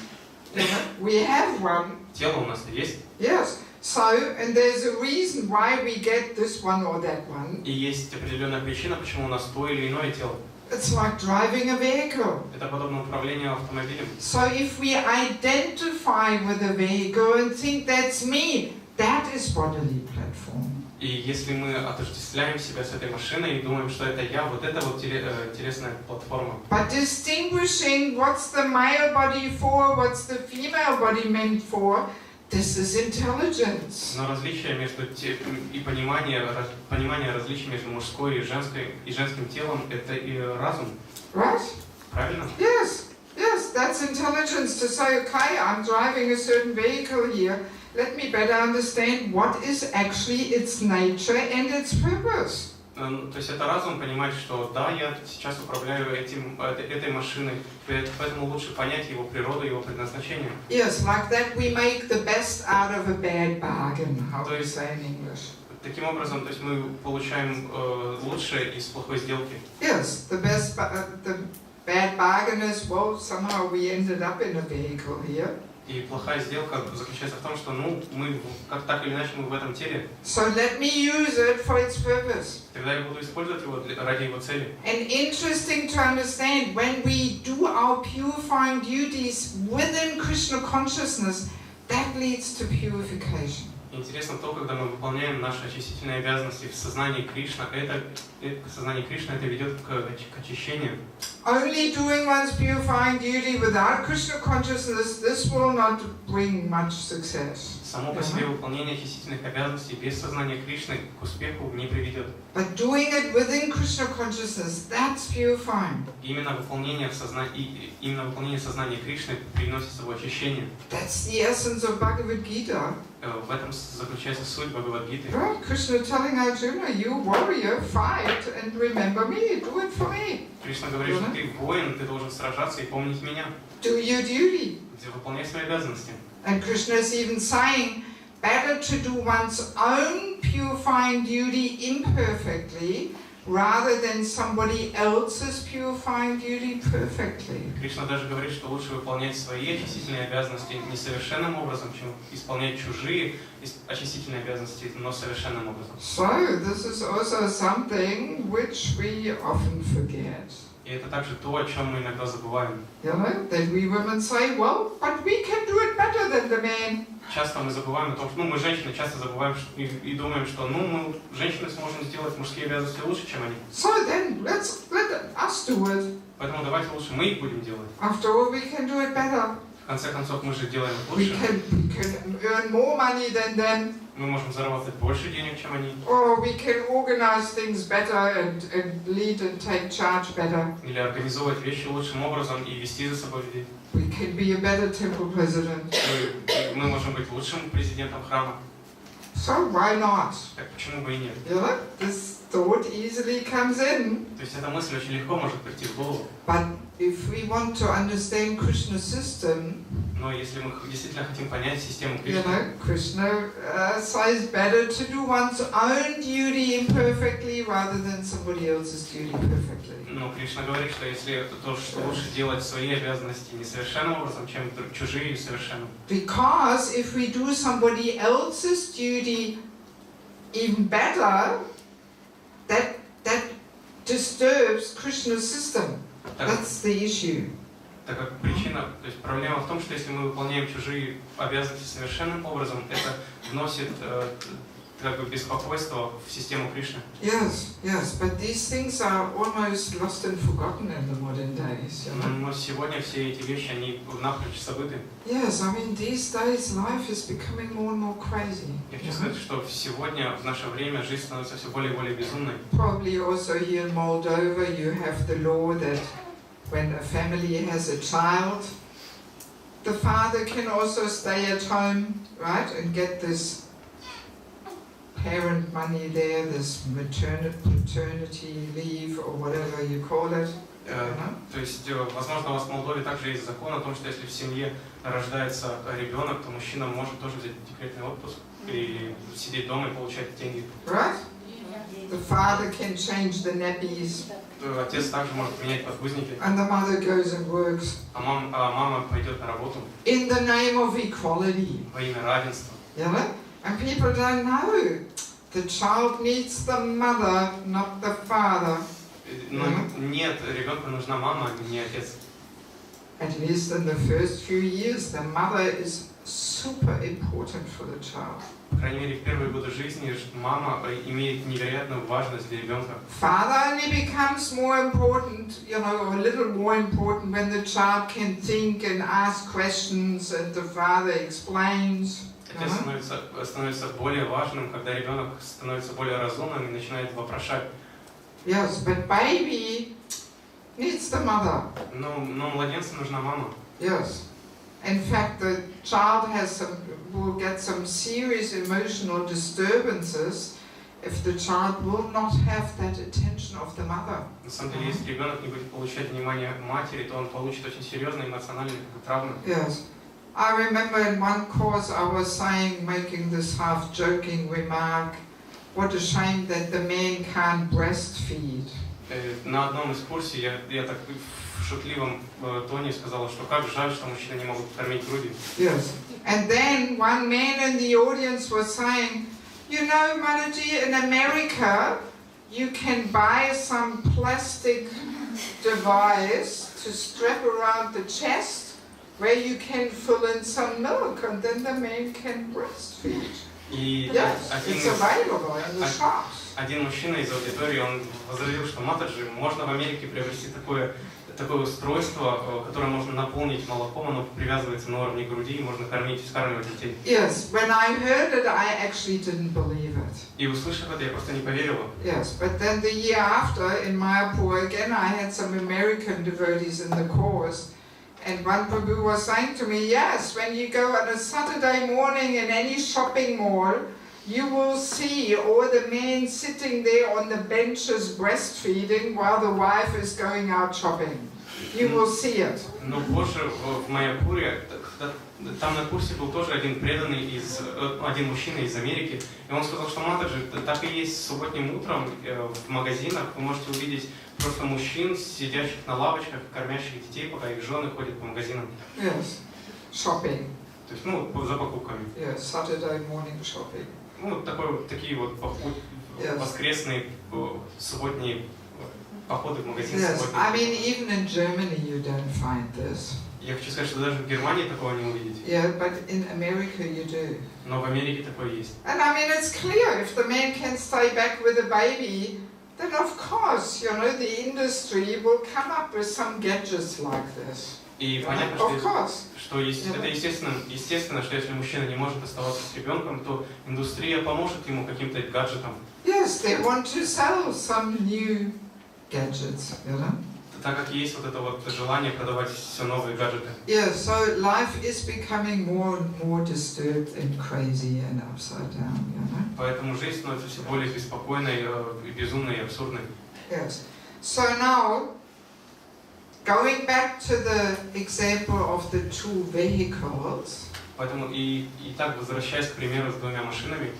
We have one. Тело у нас есть. Yes. So, and there's a reason why we get this one or that one. И есть определенная причина, почему у нас то или иное тело. It's like driving a vehicle. Это подобно управлению автомобилем. So if we identify with a vehicle and think that's me, that is bodily platform. И если мы отождествляем себя с этой машиной и думаем, что это я, вот это вот телесная платформа. But distinguishing what's the male body for, what's the female body meant for, this is intelligence. Но различие между и понимание различий между мужской и женским телом – это и разум. Right? Правильно? Yes, yes, that's intelligence to say, okay, I'm driving a certain vehicle here. Let me better understand what is actually its nature and its purpose. То есть это разум понимать, что да, я сейчас управляю этой машиной, поэтому лучше понять его природу, его предназначение. Yes, like that we make the best out of a bad bargain, how do you say in English? Таким образом, то есть мы получаем лучшее из плохой сделки. Yes, the bad bargain is, well, somehow we ended up in a vehicle here. И плохая сделка заключается в том, что мы как так или иначе мы в этом теле. So let me use it for its purpose. Тогда я буду использовать его ради его цели. And interesting to understand, when we do our purifying duties within Krishna consciousness, that leads to purification. Интересно то, когда мы выполняем наши очистительные обязанности в сознании Кришны, это ведет к очищению. Only doing one's purifying duty without Krishna consciousness, this will not bring much success. Само по себе выполнение очистительных обязанностей без сознания Кришны к успеху не приведет. But doing it within Krishna consciousness, that's purifying. Именно выполнение сознания Кришны приносит с собой очищение. That's the essence of Bhagavad Gita. В этом заключается суть Бхагавад-гиты. Right? Krishna telling Arjuna, you warrior, fight and remember me, do it for me. Кришна говорит, что ты воин, ты должен сражаться и помнить меня. Do your duty. Выполняй свои обязанности. And Krishna is even saying, better to do one's own purifying duty imperfectly rather than somebody else's purifying duty perfectly. Кришна даже говорит, что лучше выполнять свои очистительные обязанности несовершенным образом, чем исполнять чужие очистительные обязанности, но совершенным образом. So this is also something which we often forget. И это также то, о чем мы иногда забываем. You know, that we women say, well, but we can do it better than the man. Часто мы забываем о том, что мы женщины часто забываем и думаем, что мы женщины сможем сделать мужские обязанности лучше, чем они. So then let us do it. Поэтому давайте лучше мы их будем делать. After all, we can do it better. В конце концов, мы же делаем We лучше. can earn more money than them. Мы можем зарабатывать больше денег, чем они. Or we can organize things better and lead and take charge better. Или организовывать вещи лучшим образом и вести за собой людей. We can be a better temple president. Мы можем быть лучшим президентом храма. So why not? Так почему бы и нет? You know, this thought easily comes in. То есть эта мысль очень легко может прийти в голову. But if we want to understand Krishna's system, Но если мы действительно хотим понять систему you Кришны, know, Krishna says better to do one's own duty imperfectly rather than somebody else's duty perfectly. но Кришна говорит, что если то, что лучше делать свои обязанности несовершенным образом, чем чужие совершенным. Because if we do somebody else's duty even better, that disturbs Krishna's system. That's the issue. Так как причина, то есть проблема в том, что если мы выполняем чужие обязанности совершенным образом, это вносит как бы беспокойство в систему Кришны. Yes, but these things are almost lost and forgotten in the modern days, you know? Но сегодня все эти вещи, они напрочь забыты. Yes, I mean, these days life is becoming more and more crazy. Я хочу сказать, что сегодня, в наше время, жизнь становится все более и более безумной. Probably also here in Moldova you have the law that when a family has a child, the father can also stay at home, right, and get this parent money there, this paternity leave or whatever you call it. То есть, возможно, у вас в Молдове также есть закон о том, что если в семье рождается ребенок, то мужчина может тоже взять декретный отпуск и сидеть дома и получать деньги. Right? The father can change the nappies. Отец также может менять подгузники. And the mother goes and works. А мама пойдет на работу. In the name of equality. Во имя равенства. You know? And people don't know. The child needs the mother, not the father. Но нет, ребенку нужна мама, а не отец. At least in the first few years, the mother is super important for the child. По крайней мере, в первые годы жизни мама имеет невероятную важность для ребенка. Father only becomes more important, you know, a little more important when the child can think and ask questions and the father explains. Отец становится более важным, когда ребенок становится более разумным и начинает вопрошать. Yes, but baby needs the mother. Но младенцу нужна мама. Yes. In fact, the child will get some serious emotional disturbances if the child will not have that attention of the mother. На самом деле, если ребенок не будет получать внимание матери, то он получит очень серьезные эмоциональные травмы. Yes. I remember in one course I was saying, making this half-joking remark, what a shame that the man can't breastfeed. На одном из курсов я так в шутливом тоне сказала, что как жаль, что мужчины не могут кормить грудью. Yes. And then one man in the audience was saying, you know, Mataji, in America, you can buy some plastic device to strap around the chest where you can fill in some milk and then the man can breastfeed. Yes, it's available in the shops. Один мужчина из аудитории, он возразил, что матаджи можно в Америке приобрести такое устройство, которое можно наполнить молоком, оно привязывается на уровне груди и можно вскармливать детей. Yes, when I heard it, I actually didn't believe it. И услышав это, я просто не поверила. Yes, but then the year after, in Mayapur again, I had some American devotees in the course. And one prabhu was saying to me, yes, when you go on a Saturday morning in any shopping mall, you will see all the men sitting there on the benches breastfeeding while the wife is going out shopping. You will see it. Но позже в Майяпуре, там на курсе был тоже один мужчина из Америки, и он сказал, что матаджи, так и есть субботним утром в магазинах, вы можете увидеть просто мужчин, сидящих на лавочках, кормящих детей, пока их жены ходят по магазинам. Yes, shopping. То есть, за покупками. Yes, Saturday morning shopping. Такие вот воскресные, субботние походы в магазин. Yes, I mean even in Germany you don't find this. Я хочу сказать, что даже в Германии такого не увидите. Yeah, but in America you do. Но в Америке такое есть. And I mean it's clear if the man can stay back with a baby, then of course, you know, the industry will come up with some gadgets like this. И понятно, что это естественно, что если мужчина не может оставаться с ребенком, то индустрия поможет ему каким-то гаджетом. Yes, they want to sell some new gadgets, you know. Так как есть вот это вот желание продавать все новые гаджеты. Yeah, so life is becoming more and more disturbed and crazy and upside down, you know. Поэтому жизнь становится все более беспокойной, безумной и абсурдной. Yes. So now, going back to the example of the two vehicles. Поэтому и так возвращаясь к примеру с двумя машинами.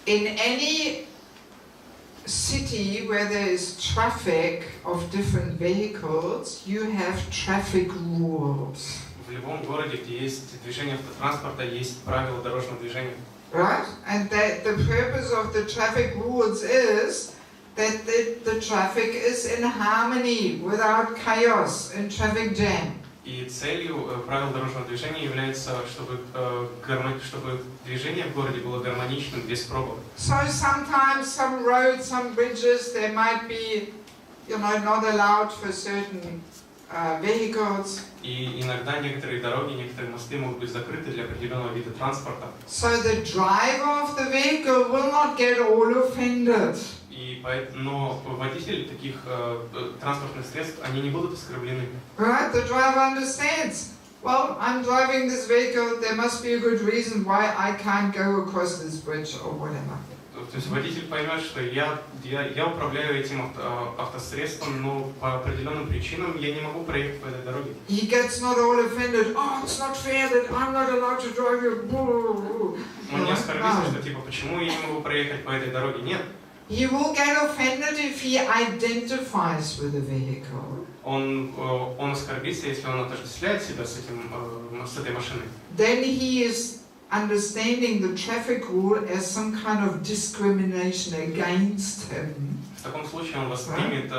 In any city where there is traffic of different vehicles, you have traffic rules. В любом городе, где есть движение автотранспорта, есть правила дорожного движения. Right? And that the purpose of the traffic rules is that the traffic is in harmony without chaos and traffic jam. И целью правил дорожного движения является, чтобы движение в городе было гармоничным, без пробок. So sometimes some roads, some bridges, there might be, not allowed for certain vehicles. И иногда некоторые дороги, некоторые мосты могут быть закрыты для определенного вида транспорта. So the driver of the vehicle will not get all offended. Но водители таких транспортных средств, они не будут оскорблены. Right? The driver understands. Well, I'm driving this vehicle. There must be a good reason why I can't go across this bridge or whatever. То есть водитель поймет, что я управляю этим автосредством, но по определенным причинам я не могу проехать по этой дороге. He gets not all offended. Oh, it's not fair that I'm not allowed to drive you. Он не оскорбится, что типа почему я не могу проехать по этой дороге? Нет. He will get offended if he identifies with the vehicle. Он оскорбится, если он отождествляет себя с этой машиной. Then he is understanding the traffic rule as some kind of discrimination against him. В таком случае он воспримет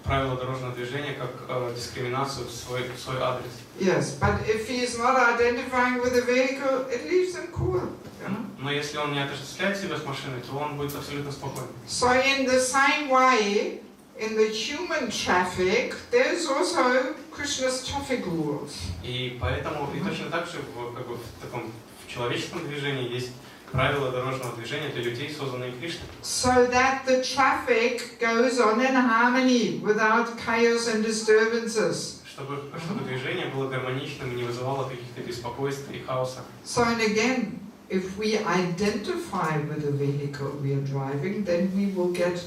правила дорожного движения как дискриминацию в свой адрес. Yes, but if he is not identifying with the vehicle, it leaves him cool. Но если он не отождествляет себя с машиной, то он будет абсолютно спокоен. So in the same way, in the human traffic, there's also Krishna's traffic rules. И поэтому и точно так же в человеческом движении есть правила дорожного движения для людей, созданные Кришной. So that the traffic goes on in harmony without chaos and disturbances. Чтобы движение было гармоничным и не вызывало каких-то беспокойств и хаоса. So and again, if we identify with the vehicle we are driving, then we will get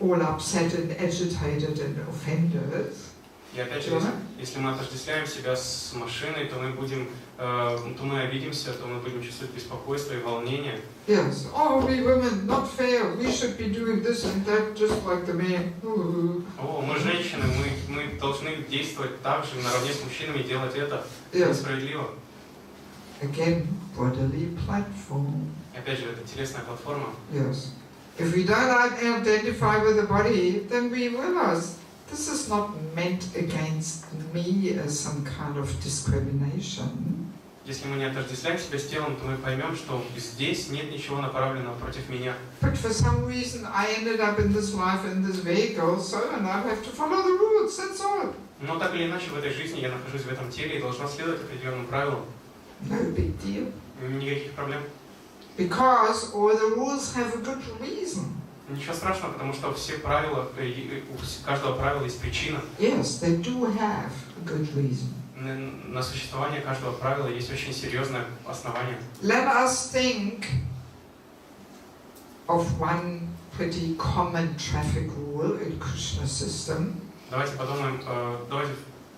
all upset and agitated and offended. И опять же, если мы отождествляем себя с машиной, то мы обидимся, то мы будем чувствовать беспокойство и волнение. Yes. Oh, we women, not fair. We should be doing this and that, just like the men. О, мы женщины, мы должны действовать так же, наравне с мужчинами, делать это несправедливо. Again, bodily platform. Опять же, это телесная платформа. Yes. If we don't identify with the body, then we realize this is not meant against me as some kind of discrimination. Если мы не отождествляем себя с телом, то мы поймем, что здесь нет ничего направленного против меня. But for some reason I ended up in this life in this vehicle, so and I have to follow the rules, that's all. Но так или иначе в этой жизни я нахожусь в этом теле и должна следовать определенным правилам. No big deal. Никаких проблем. Because all the rules have a good reason. Ничего страшного, потому что все правила, у каждого правила есть причина. Yes, they do have a good reason. На существование каждого правила есть очень серьезное основание. Let us think of one pretty common traffic rule in Krishna system. Давайте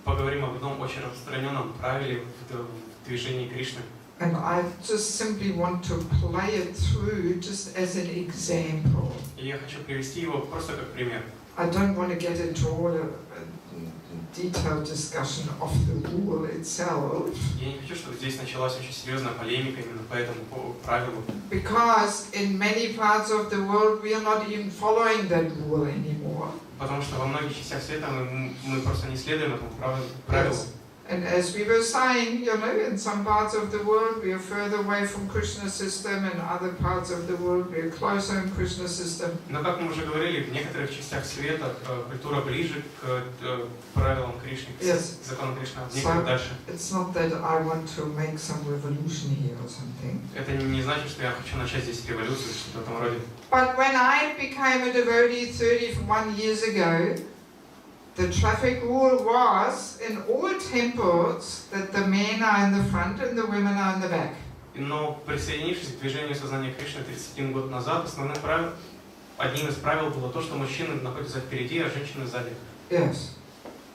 поговорим об одном очень распространенном правиле в движении Кришны. And I just simply want to play it through just as an example. И я хочу привести его просто как пример. I don't want to get into all the detailed discussion of the rule itself. Я не хочу, чтобы здесь началась очень серьезная полемика именно по этому правилу. Because in many parts of the world we are not even following that rule anymore. Потому что во многих частях света мы просто не следуем этому правилу. And as we were saying, in some parts of the world we are further away from Krishna's system, and other parts of the world we are closer in Krishna's system. Но как мы уже говорили, в некоторых частях света культура ближе к правилам Кришны, к законам Кришны, в некоторых дальше. It's not that I want to make some revolution here or something. Это не значит, что я хочу начать здесь революцию, что-то в этом роде. But when I became a devotee 31 years ago, the traffic rule was in all temples that the men are in the front and the women are in the back. Но присоединившись к движению сознания Кришны 31 год назад, одним из правил было то, что мужчины находятся впереди, а женщины сзади. Yes.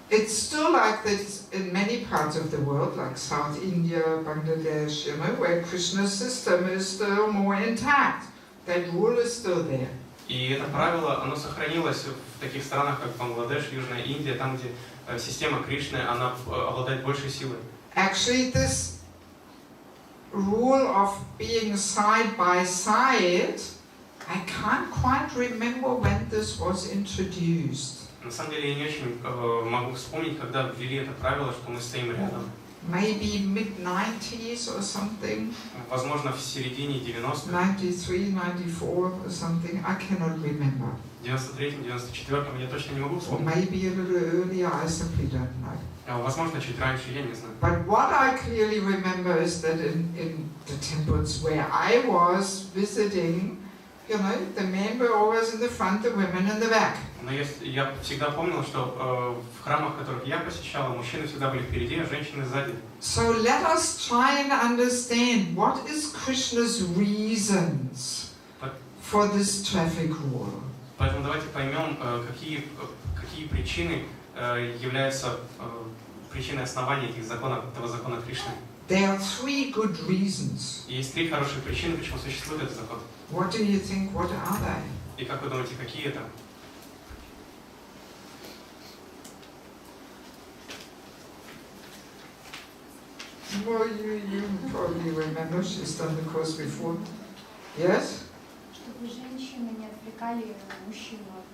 It's still like this in many parts of the world, like South India, Bangladesh, where Krishna's system is still more intact. That rule is still there. И это правило, оно сохранилось в таких странах, как Бангладеш, Южная Индия, там, где система Кришны, она обладает большей силой. Actually, this rule of being side by side, I can't quite remember when this was introduced. На самом деле я не очень могу вспомнить, когда ввели это правило, что мы стоим рядом. Maybe mid-90s or something. Возможно, в середине 90-х. 93, 94 or something. I cannot remember. В 93-м, 94-м я точно не могу Or вспомнить. maybe a little earlier, I simply don't know. Возможно, чуть раньше, я не знаю. But what I clearly remember is that in the temples where I was visiting, you know, the men were always in the front, the women in the back. Но я всегда помнил, что в храмах, которых я посещал, мужчины всегда были впереди, а женщины сзади. So let us try and understand what is Krishna's reasons for this traffic rule. Поэтому давайте поймем, какие причины являются причиной основания этого закона Кришны. There are 3 good reasons. И есть 3 хорошие причины, почему существует этот закон. What do you think? What are they? И как вы думаете, какие это? Well, you probably remember, she's done the course before. Yes? Чтобы женщины не отвлекали мужчин от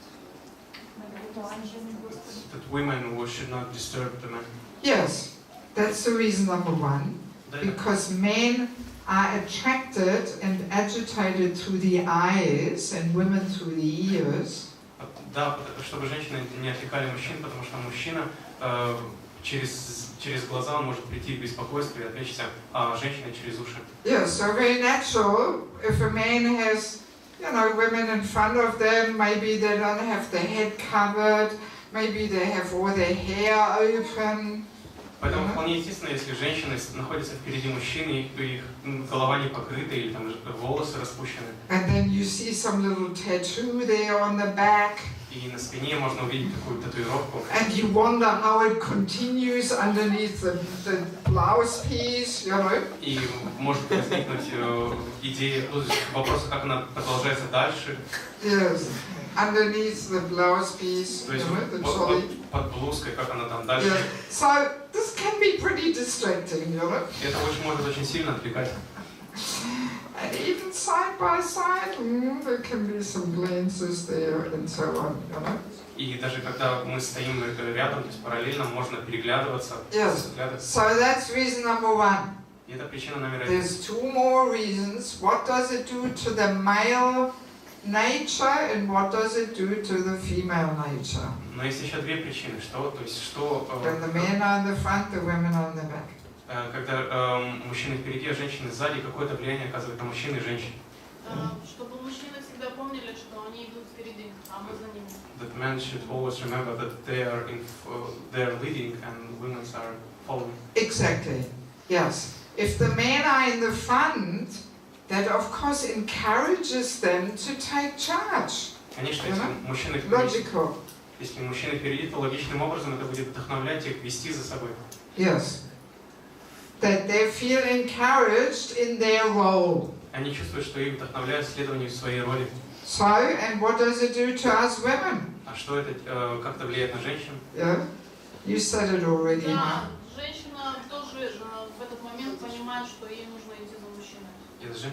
That women should not disturb the men. Yes, that's the reason number 1. Because men are attracted and agitated through the eyes and women through the ears. Да, чтобы женщины не отвлекали мужчин, потому что мужчина через глаза он может прийти в беспокойство и отвлечься, а женщина через уши. Yes, so very natural. If a man has, you know, women in front of them, maybe they don't have their head covered, maybe they have all their hair open. Поэтому вполне естественно, если женщины находятся впереди мужчин, и их голова не покрыта или там волосы распущены. And then you see some little tattoo there on the back. И на спине можно увидеть такую татуировку. And you wonder how it continues underneath the blouse piece, you know. И может возникнуть идея, вопрос, как она продолжается дальше. Yes, underneath the blouse piece, То есть you know, the trolley. под блузкой, как она там дальше. Yeah. So this can be pretty distracting, you know. Это может очень сильно отвлекать. And even side by side, there can be some glances there and so on, you know. И даже когда мы стоим рядом, то есть параллельно, можно переглядываться. Yes. So that's reason number 1. И это причина номер 1. There's 2 more reasons. What does it do to the male nature and what does it do to the female nature? Но есть еще 2 причины, что When the men are in the front, the women are in the back. Когда мужчины впереди, а женщины сзади, какое-то влияние оказывает на мужчин и женщин. Чтобы мужчины всегда помнили, что они идут впереди, а мы за ними. That men should always remember that they are leading and women are following. Exactly. Yes. If the men are in the front, that of course encourages them to take charge. Конечно, если мужчины впереди, то логичным образом это будет вдохновлять их, вести за собой. Yes. That they feel encouraged in their role. Они чувствуют, что их вдохновляют следованию своей роли. So, and what does it do to us women? А что это как-то влияет на женщин? Yeah, you said it already. Да, женщина тоже в этот момент понимает, что ей нужно идти за мужчиной. Yes,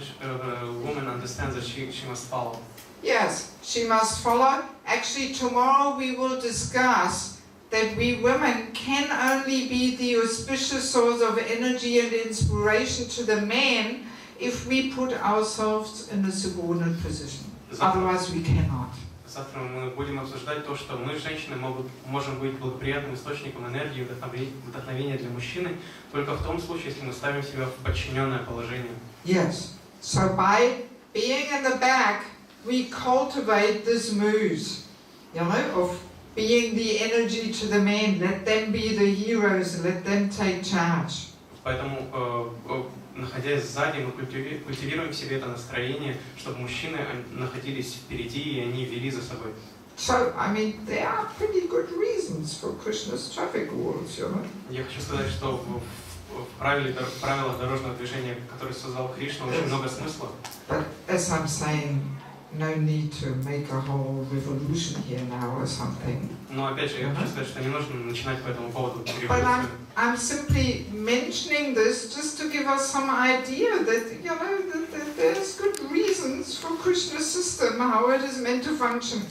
woman understands that she must follow. Yes, she must follow. Actually, tomorrow we will discuss that we women can only be the auspicious source of energy and inspiration to the men if we put ourselves in a subordinate position. Otherwise we cannot. Завтра мы будем обсуждать то, что мы, женщины, можем быть благоприятным источником энергии и вдохновения для мужчины только в том случае, если мы ставим себя в подчиненное положение. Yes. So by being in the back, we cultivate this muse, you know, of being the energy to the men. Let them be the heroes. Let them take charge. Поэтому, находясь сзади, мы культивируем в себе это настроение, чтобы мужчины находились впереди и они вели за собой. So, I mean, there are pretty good reasons for Krishna's traffic rules, you know. Я хочу сказать, что в правилах дорожного движения, которые создал Кришна, очень много смысла. But as I'm saying, no need to make a whole revolution here now or something. Но опять же, я хочу сказать, что не нужно начинать по этому поводу But революцию. I'm simply mentioning this just to give us some idea that, you know, that there's good reasons for Krishna's system, how it is meant to function.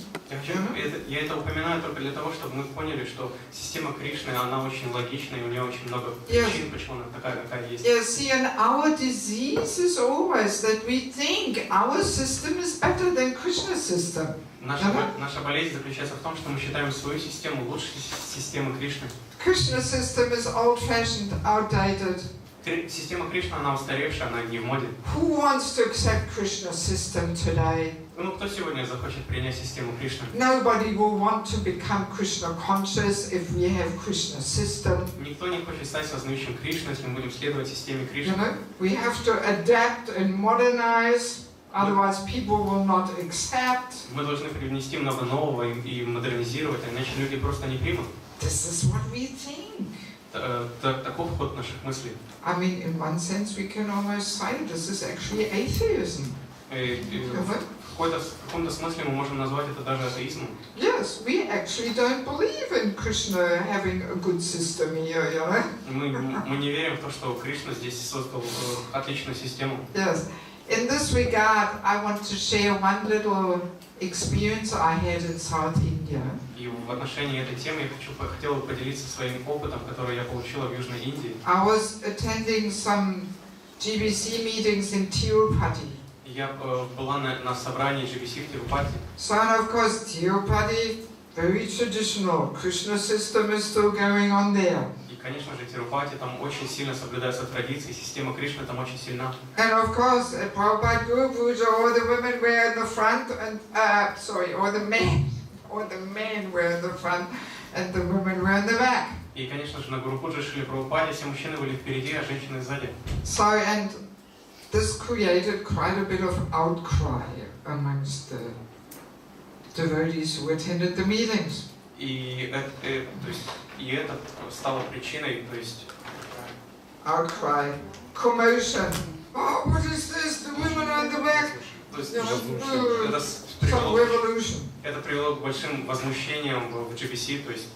Я это упоминаю только для того, чтобы мы поняли, что система Кришны, она очень логична, и у нее очень много причин, почему она такая, какая есть. Yes, see, and our disease is always that we think our system is better than Krishna's system. Наша болезнь заключается в том, что мы считаем свою систему лучше системы Кришны. Krishna's system is old-fashioned, outdated. Система Кришны, она устаревшая, она не в моде. Who wants to accept Krishna's system today? Ну, кто сегодня захочет принять систему Кришны? Nobody will want to become Krishna conscious if we have Krishna's system. Никто не хочет стать сознающим Кришны, если мы будем следовать системе Кришны. You know, we have to adapt and modernize, otherwise people will not accept. Мы должны привнести много нового и модернизировать, иначе люди просто не примут. This is what we think. Таков ход наших мыслей. I mean, in one sense, we can almost say this is actually atheism. В каком-то смысле мы можем назвать это даже атеизмом. Yes, we actually don't believe in Krishna having a good system here, you know. Мы не верим в то, что Кришна здесь создал отличную систему. Yes. In this regard, I want to share one little experience I had in South India. И в отношении этой темы я хотел бы поделиться своим опытом, который я получила в Южной Индии. I was attending some GBC meetings in Tirupati. Я была на собрании GBC в Тирупати. So, and of course, Tirupati, very traditional. Krishna system is still going on there. И, конечно же, Тирупати там очень сильно соблюдаются традиции, система Кришны там очень сильна. And of course, at Prabhupada Guru Puja, all the women were in the front, and or the men were in the front, and the women were in the back. И, конечно же, на Гуру Пуджи Шрилы Прабхупады все мужчины были впереди, а женщины сзади. So, and this created quite a bit of outcry amongst the devotees who attended the meetings. И это стало причиной, то есть outcry, commotion. Oh, what is this? The women are in the back. То есть это привело к большим возмущениям в GBC, то есть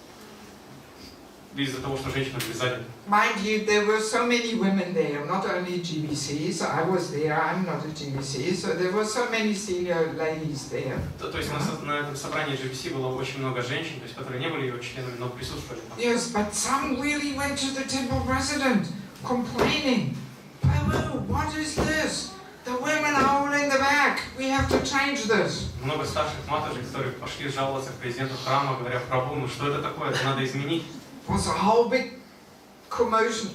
из-за того, что женщины были сзади. Mind you, there were so many women there, not only GBC, so I was there, I'm not a GBC, so there were so many senior ladies there. То есть на этом собрании GBC было очень много женщин, то есть которые не были ее членами, но присутствовали там. Yes, but some really went to the temple president, complaining, "Prabhu, what is this? The women are all in the back. We have to change this." Много старших матаджи, которые пошли жаловаться к президенту храма, говоря: "Прабху, ну что это такое? Это надо изменить." It was a whole big commotion.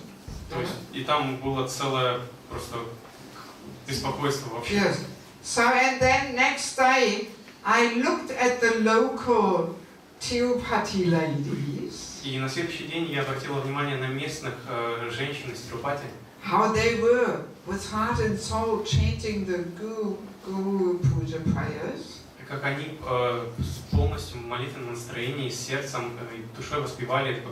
То есть и там было целое просто беспокойство вообще. Yes. So, and then next day, I looked at the local Tirupati ladies. И на следующий день я обратила внимание на местных женщин из Тирупати. How they were, with heart and soul, chanting the Guru Puja prayers. Как они полностью в молитвенном настроении, с сердцем и душой воспевали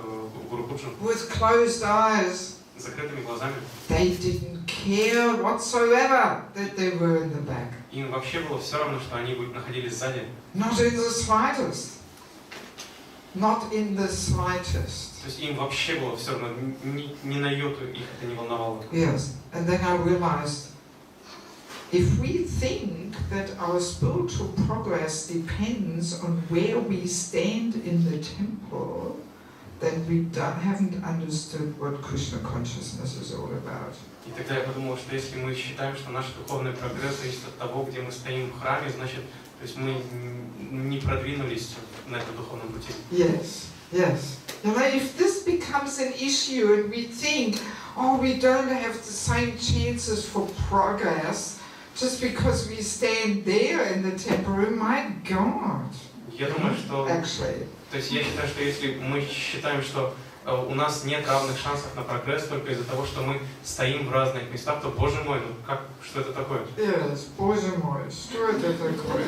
Гуру Пуджу. With closed eyes. С закрытыми глазами. They didn't care whatsoever that they were in the back. Им вообще было все равно, что они находились сзади. Not in the slightest. Not in the slightest. То есть им вообще было все равно, ни на йоту их это не волновало. Yes, and then I realized, if we think that our spiritual progress depends on where we stand in the temple, then we haven't understood what Krishna consciousness is all about. И тогда я подумал, что если мы считаем, что наш духовный прогресс зависит от того, где мы стоим в храме, значит, то есть мы не продвинулись на этом духовном пути. Yes, yes. You know, if this becomes an issue and we think, oh, we don't have the same chances for progress just because we stand there in the temple, my God. Я думаю, что... Actually. То есть я считаю, что если мы считаем, что у нас нет равных шансов на прогресс только из-за того, что мы стоим в разных местах, то, боже мой, ну как, что это такое? Yes, боже мой, что это такое?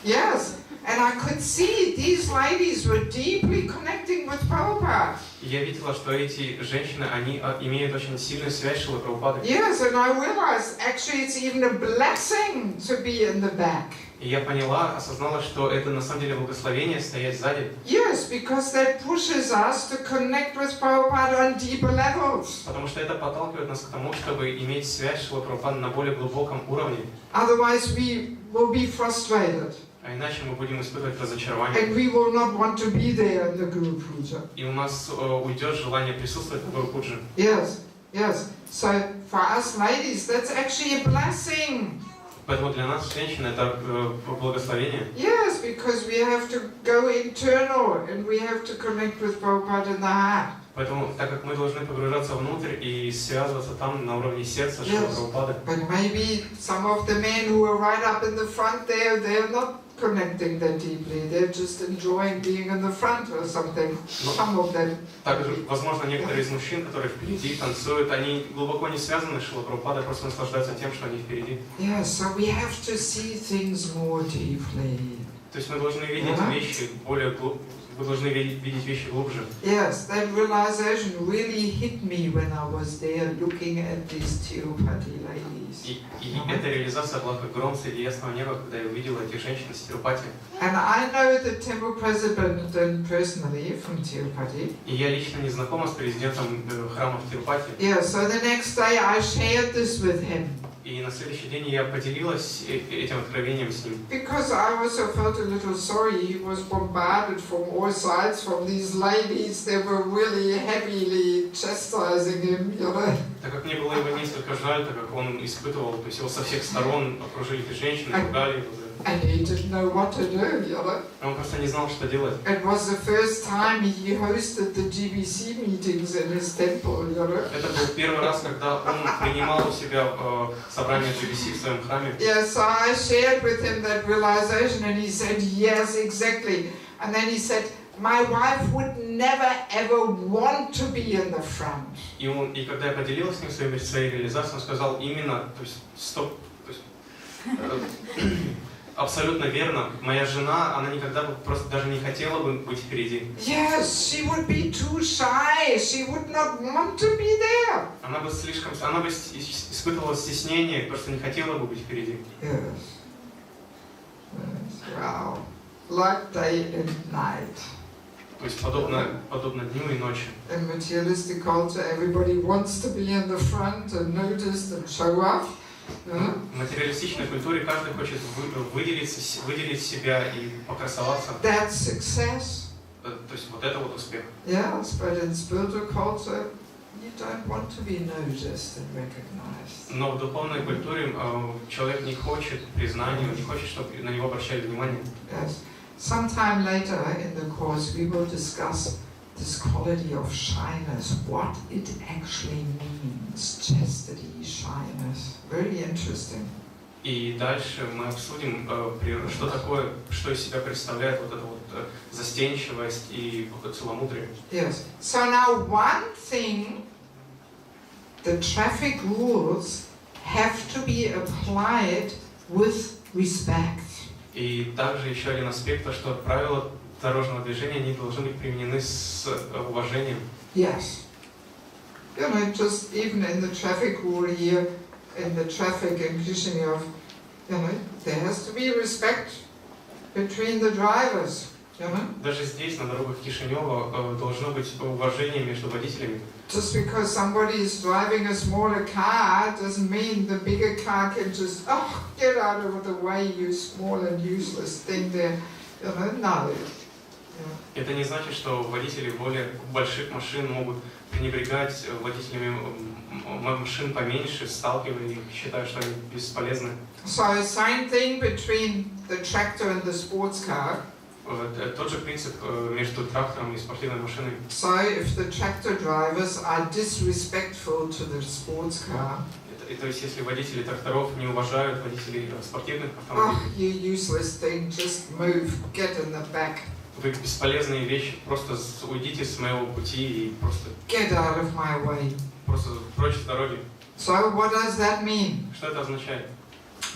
Yes, and I could see these ladies were deeply connecting with Prabhupada. Я видела, что эти женщины, они имеют очень сильную связь с Шрилой Прабхупадой. Yes, and I realized actually it's even a blessing to be in the back. И я поняла, осознала, что это на самом деле благословение стоять сзади. Yes, because that pushes us to connect with Prabhupada on deeper levels. Потому что это подталкивает нас к тому, чтобы иметь связь с Шрилой Прабхупадой на более глубоком уровне. Otherwise we will be frustrated. А иначе мы будем испытывать разочарование. And we will not want to be there in the Guru Puja. И у нас уйдет желание присутствовать на Гуру Пудже. Yes, yes. So for us ladies, that's actually a blessing. Поэтому для нас, женщин, это благословение. Yes, because we have to go internal and we have to connect with Prabhupada in the heart. Поэтому, так как мы должны погружаться внутрь и связываться там на уровне сердца Шрилы Прабхупады. But maybe some of the men who are right up in the front there, they're not connecting that deeply. They're just enjoying being in the front or something. Some of them. Также, возможно, некоторые из мужчин, которые впереди танцуют, они глубоко не связаны с Шрилой Прабхупадой, просто наслаждаются тем, что они впереди. Yeah, so we have to see things more deeply. То есть мы должны видеть вещи более глубже. Вы должны видеть вещи глубже. Yes, that realization really hit me when I was there looking at these Tirupati ladies. И эта реализация была как гром среди ясного неба, когда я увидел этих женщин из Тирупати. And I know the temple president personally from Tirupati. И я лично не знакома с президентом храма в Тирупати. Yeah, so the next day I shared this with him. И на следующий день я поделилась этим откровением с ним. Because I also felt a little sorry. He was bombarded from all sides from these ladies. They were really heavily chastising him, you know. Так как мне было его несколько жаль, так как он испытывал, то есть его со всех сторон окружили эти женщины, ругали его. And he didn't know what to do, you know. Он просто не знал, что делать. It was the first time he hosted the GBC meetings in his temple, you know. Это был первый раз, когда он принимал у себя собрание GBC в своем храме. Yes, so I shared with him that realization, and he said, yes, exactly. And then he said, my wife would never ever want to be in the front. И когда я поделился с ним своей реализацией, он сказал именно, то есть стоп, то есть абсолютно верно. Моя жена, она никогда бы просто даже не хотела бы быть впереди. Yes, she would be too shy. She would not want to be there. Она бы испытывала стеснение, просто не хотела бы быть впереди. Yes. Yes. Wow. Like day and night. То есть подобно дню и ночи. In materialistic culture, everybody wants to be in the front and noticed and show off. В материалистичной культуре каждый хочет выделить себя и покрасоваться. That's success. То есть вот это вот успех. Yes, but in spiritual culture, you don't want to be noticed and recognized. Но в духовной культуре человек не хочет признания, не хочет, чтобы на него обращали внимание. Yes. Sometime later in the course, we will discuss this quality of shyness, what it actually means, chastity, shyness. Very interesting. И дальше мы обсудим, что такое, что из себя представляет вот эта вот застенчивость и целомудрие. Yes. So now one thing, the traffic rules have to be applied with respect. И также еще один аспект, то что правила дорожного движения не должны быть применены с уважением. Yes. You know, just even in the traffic rule here, in the traffic in Kishinev, you know, there has to be respect between the drivers, you know. Даже здесь, на дорогах Кишинева, должно быть уважение между водителями. Just because somebody is driving a smaller car doesn't mean the bigger car can just, oh, get out of the way, you small and useless thing there, you know, no. Это не значит, что водители более больших машин могут пренебрегать водителями машин поменьше, сталкивая их, считая, что они бесполезны. So same thing between the tractor and the sports car. Тот же принцип между трактором и спортивной машиной. So if the tractor drivers are disrespectful to the sports car, то есть если водители тракторов не уважают водителей спортивных oh, автомобилей, you useless thing, just move, get in the back. Вы бесполезные вещи, просто уйдите с моего пути и просто Get out of my way. Просто прочь с дороги. So what does that mean? Что это означает?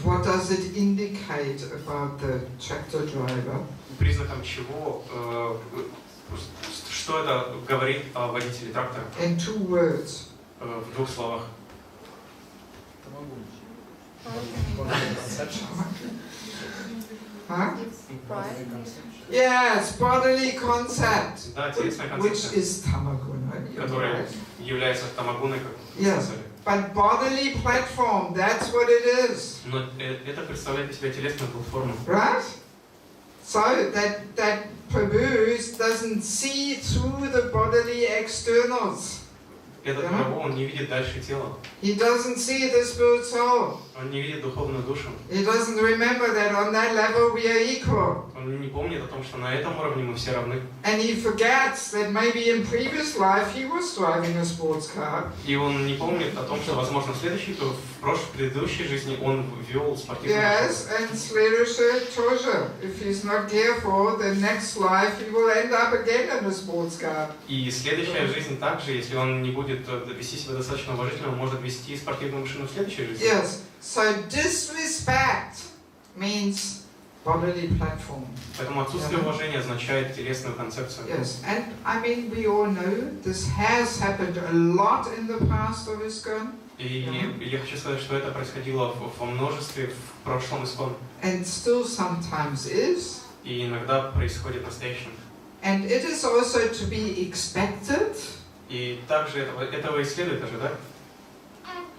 What does it indicate about the tractor driver? Признаком чего, что это говорит о водителе трактора? In two words. В двух словах. Huh? Yes, bodily concept, Да, телесная which концепция, is tamaguna. которая является тамагуной, как Yes. сказали. But bodily platform, that's what it is. Но это представляет из себя телесную платформу. Right? So that prabhu doesn't see through the bodily externals. Этот прабху, он не видит дальше тела. He doesn't see the spirit soul. Он не видит духовную душу. He doesn't remember that on that level we are equal. Он не помнит о том, что на этом уровне мы все равны. And he forgets that maybe in previous life he was driving a sports car. И он не помнит о том, что, возможно, в предыдущей жизни он вел спортивную машину. Yes, and следующее тоже. If he's not careful, the next life he will end up again in a sports car. И следующая жизнь также, если он не будет вести себя достаточно уважительно, он может вести спортивную машину в следующей жизни. Yes, so disrespect means bodily platform. Поэтому отсутствие уважения означает телесную концепцию. Yes, and I mean we all know this has happened a lot in the past of ISKCON. И я хочу сказать, что это происходило во множестве в прошлом ИСККОН. And still sometimes is. И иногда происходит в настоящем. And it is also to be expected. И также этого и следует ожидать.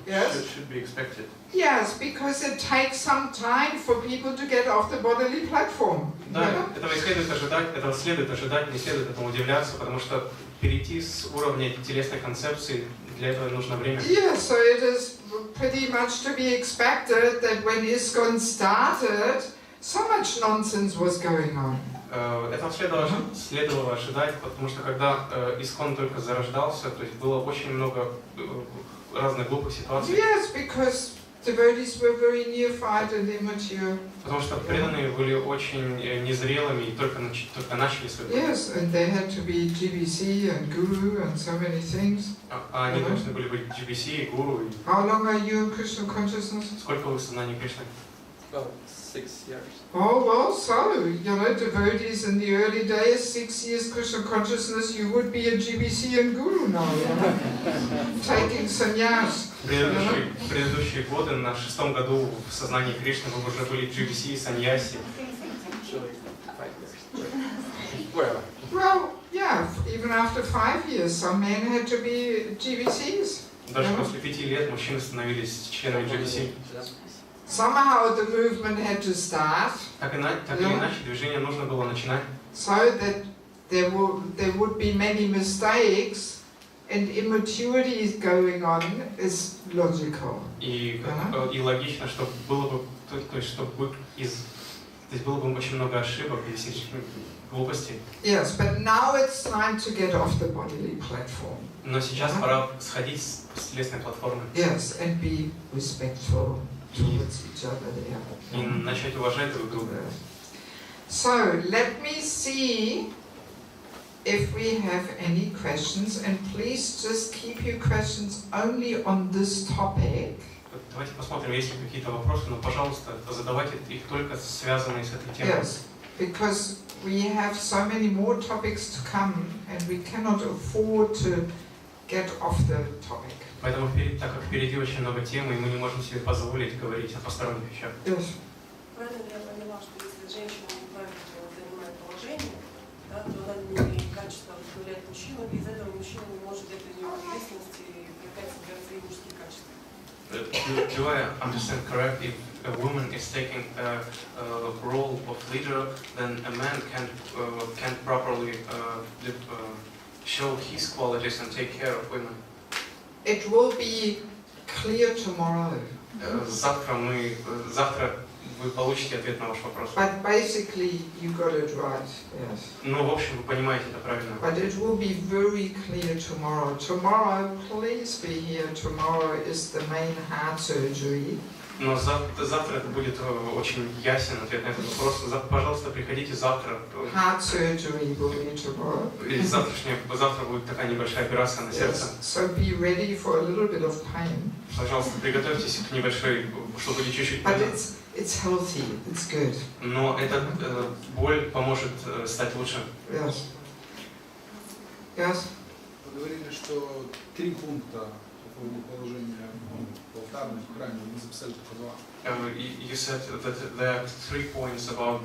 Yes. Should be expected. Yes, because it takes some time for people to get off the bodily platform. Да, этого следует ожидать, не следует этому удивляться, потому что перейти с уровня телесной концепции, для этого нужно время. Yeah, so it is pretty much to be expected that when ISKCON started, so much nonsense was going on. Этого следовало ожидать, потому что когда ИСККОН только зарождался, то есть было очень много разных глупых ситуаций. Yes, because devotees were very neophyte and immature. Потому что преданные были очень незрелыми и только начали свой путь. Yes, and they had to be GBC and guru and so many things. А они должны были быть GBC и гуру. How long are you in Krishna consciousness? Сколько вы в сознании Кришны? About 6 years. Oh, well, so, you know, devotees in the early days, 6 years Krishna consciousness, you would be a GBC and guru now, you know? Taking sannyas. Предыдущие годы, на 6-м году в сознании Кришны вы уже были GBC и саньяси. Actually, 5 years. Wherever. Well, yeah, even after 5 years, some men had to be GBCs. Даже после 5 лет мужчины становились членами GBC. Somehow the movement had to start. Так или иначе, движение нужно было начинать. So that there would be many mistakes and immaturity is going on is logical. И логично, что было бы, то есть было бы очень много ошибок и глупостей. Yes, but now it's time to get off the bodily platform. Но сейчас пора сходить с телесной платформы. Yes, and be respectful towards each other there. И начать уважать друг друга. So let me see if we have any questions, and please just keep your questions only on this topic. Давайте посмотрим, есть ли какие-то вопросы, но, пожалуйста, задавайте их только связанные с этой темой. Yes, because we have so many more topics to come, and we cannot afford to get off the topic. Поэтому, так как впереди очень много тем, и мы не можем себе позволить говорить о посторонних вещах. Yes. Правильно я поняла, что если женщина неправильно занимает положение, да, то она не имеет качества удовлетворять мужчину, и из этого мужчина не может взять из него ответственность и проявлять себя свои мужские качества. Do I understand correct? If a woman is taking a role of leader, then a man can't properly show his qualities and take care of women. It will be clear tomorrow. Завтра вы получите ответ на ваш вопрос. But basically, you got it right. Yes. Ну, в общем, вы понимаете это правильно. But it will be very clear tomorrow. Tomorrow, please be here. Tomorrow is the main heart surgery. Но завтра это будет очень ясен ответ на этот вопрос. Пожалуйста, приходите завтра. Heart surgery will be tomorrow. И завтра будет такая небольшая операция на сердце. Yes. So be ready for a little bit of pain. Пожалуйста, приготовьтесь к небольшой, чтобы будет чуть-чуть But больно. it's healthy. It's good. Но эта боль поможет стать лучше. Yes. Yes. Вы говорили, что 3 пункта по поводу положения в алтарном храме, мы записали только 2. You said that there are 3 points about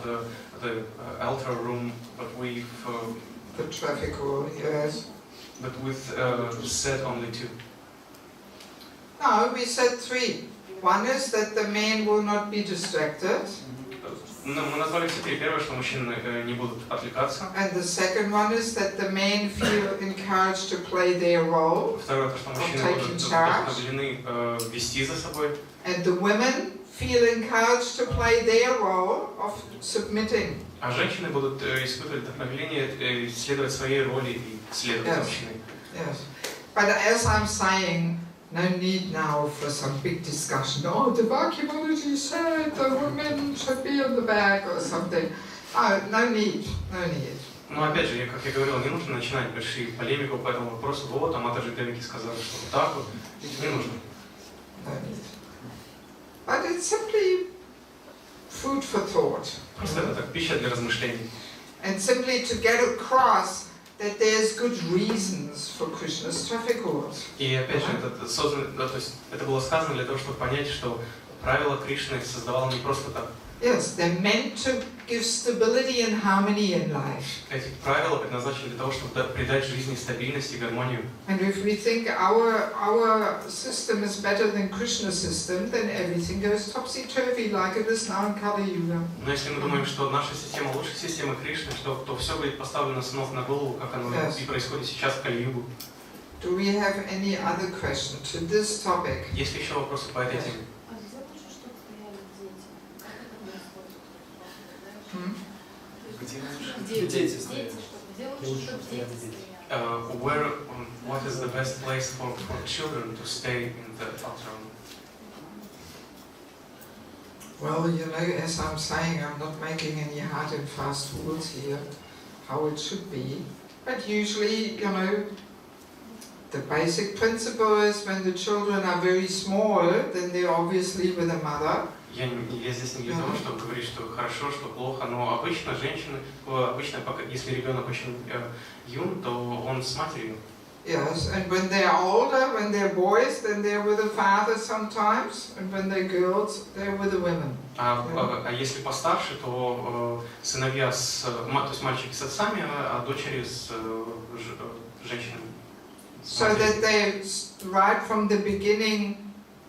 the altar room, but we've The traffic rule. Yes. said only 2. No, we said three. One is that the men will not be distracted. Ну, мы назвали все три. Первое, что мужчины не будут отвлекаться. And the second one is that the men feel encouraged to play their role. Второе, то, что мужчины будут вдохновлены вести за собой. And the women feel encouraged to play their role of submitting. А женщины будут испытывать вдохновение следовать своей роли и следовать за мужчиной. Yes. But as I'm saying, no need now for some big discussion. Oh, Devaki said the women should be on the back or something. Oh, no need, no need. Ну, опять же, как я говорил, не нужно начинать большие полемику по этому вопросу. Вот, а матаджи Деваки сказали, что вот так вот. Не нужно. No need. But it's simply food for thought. Просто это так, пища для размышлений. And simply to get across that there's good reasons for Krishna's traffic laws. И опять же, это создано, то есть это было сказано для того, чтобы понять, что правила Кришны создавал не просто так. Yes, they're meant to give stability and harmony in life. Эти правила предназначены для того, чтобы придать жизни стабильность и гармонию. And if we think our system is better than Krishna's system, then everything goes topsy-turvy like it is now in Kali Yuga. Но если мы думаем, что наша система лучше системы Кришны, то все будет поставлено с ног на голову, как оно и происходит сейчас в Кали-югу. Do we have any other question to this topic? Есть ли еще вопросы по этой теме? What is the best place for children to stay in the ashram? Well, you know, as I'm saying, I'm not making any hard and fast rules here, how it should be. But usually, you know, the basic principle is when the children are very small, then they're obviously with a mother. Я здесь не для того, чтобы говорить, что хорошо, что плохо, но обычно женщины, если ребенок очень юн, то он с матерью. Yes, and when they're older, when they're boys, then they're with the father sometimes, and when they're girls, they're with the women. А если постарше, то сыновья то есть мальчики с отцами, а дочери с женщинами. So that they, right from the beginning,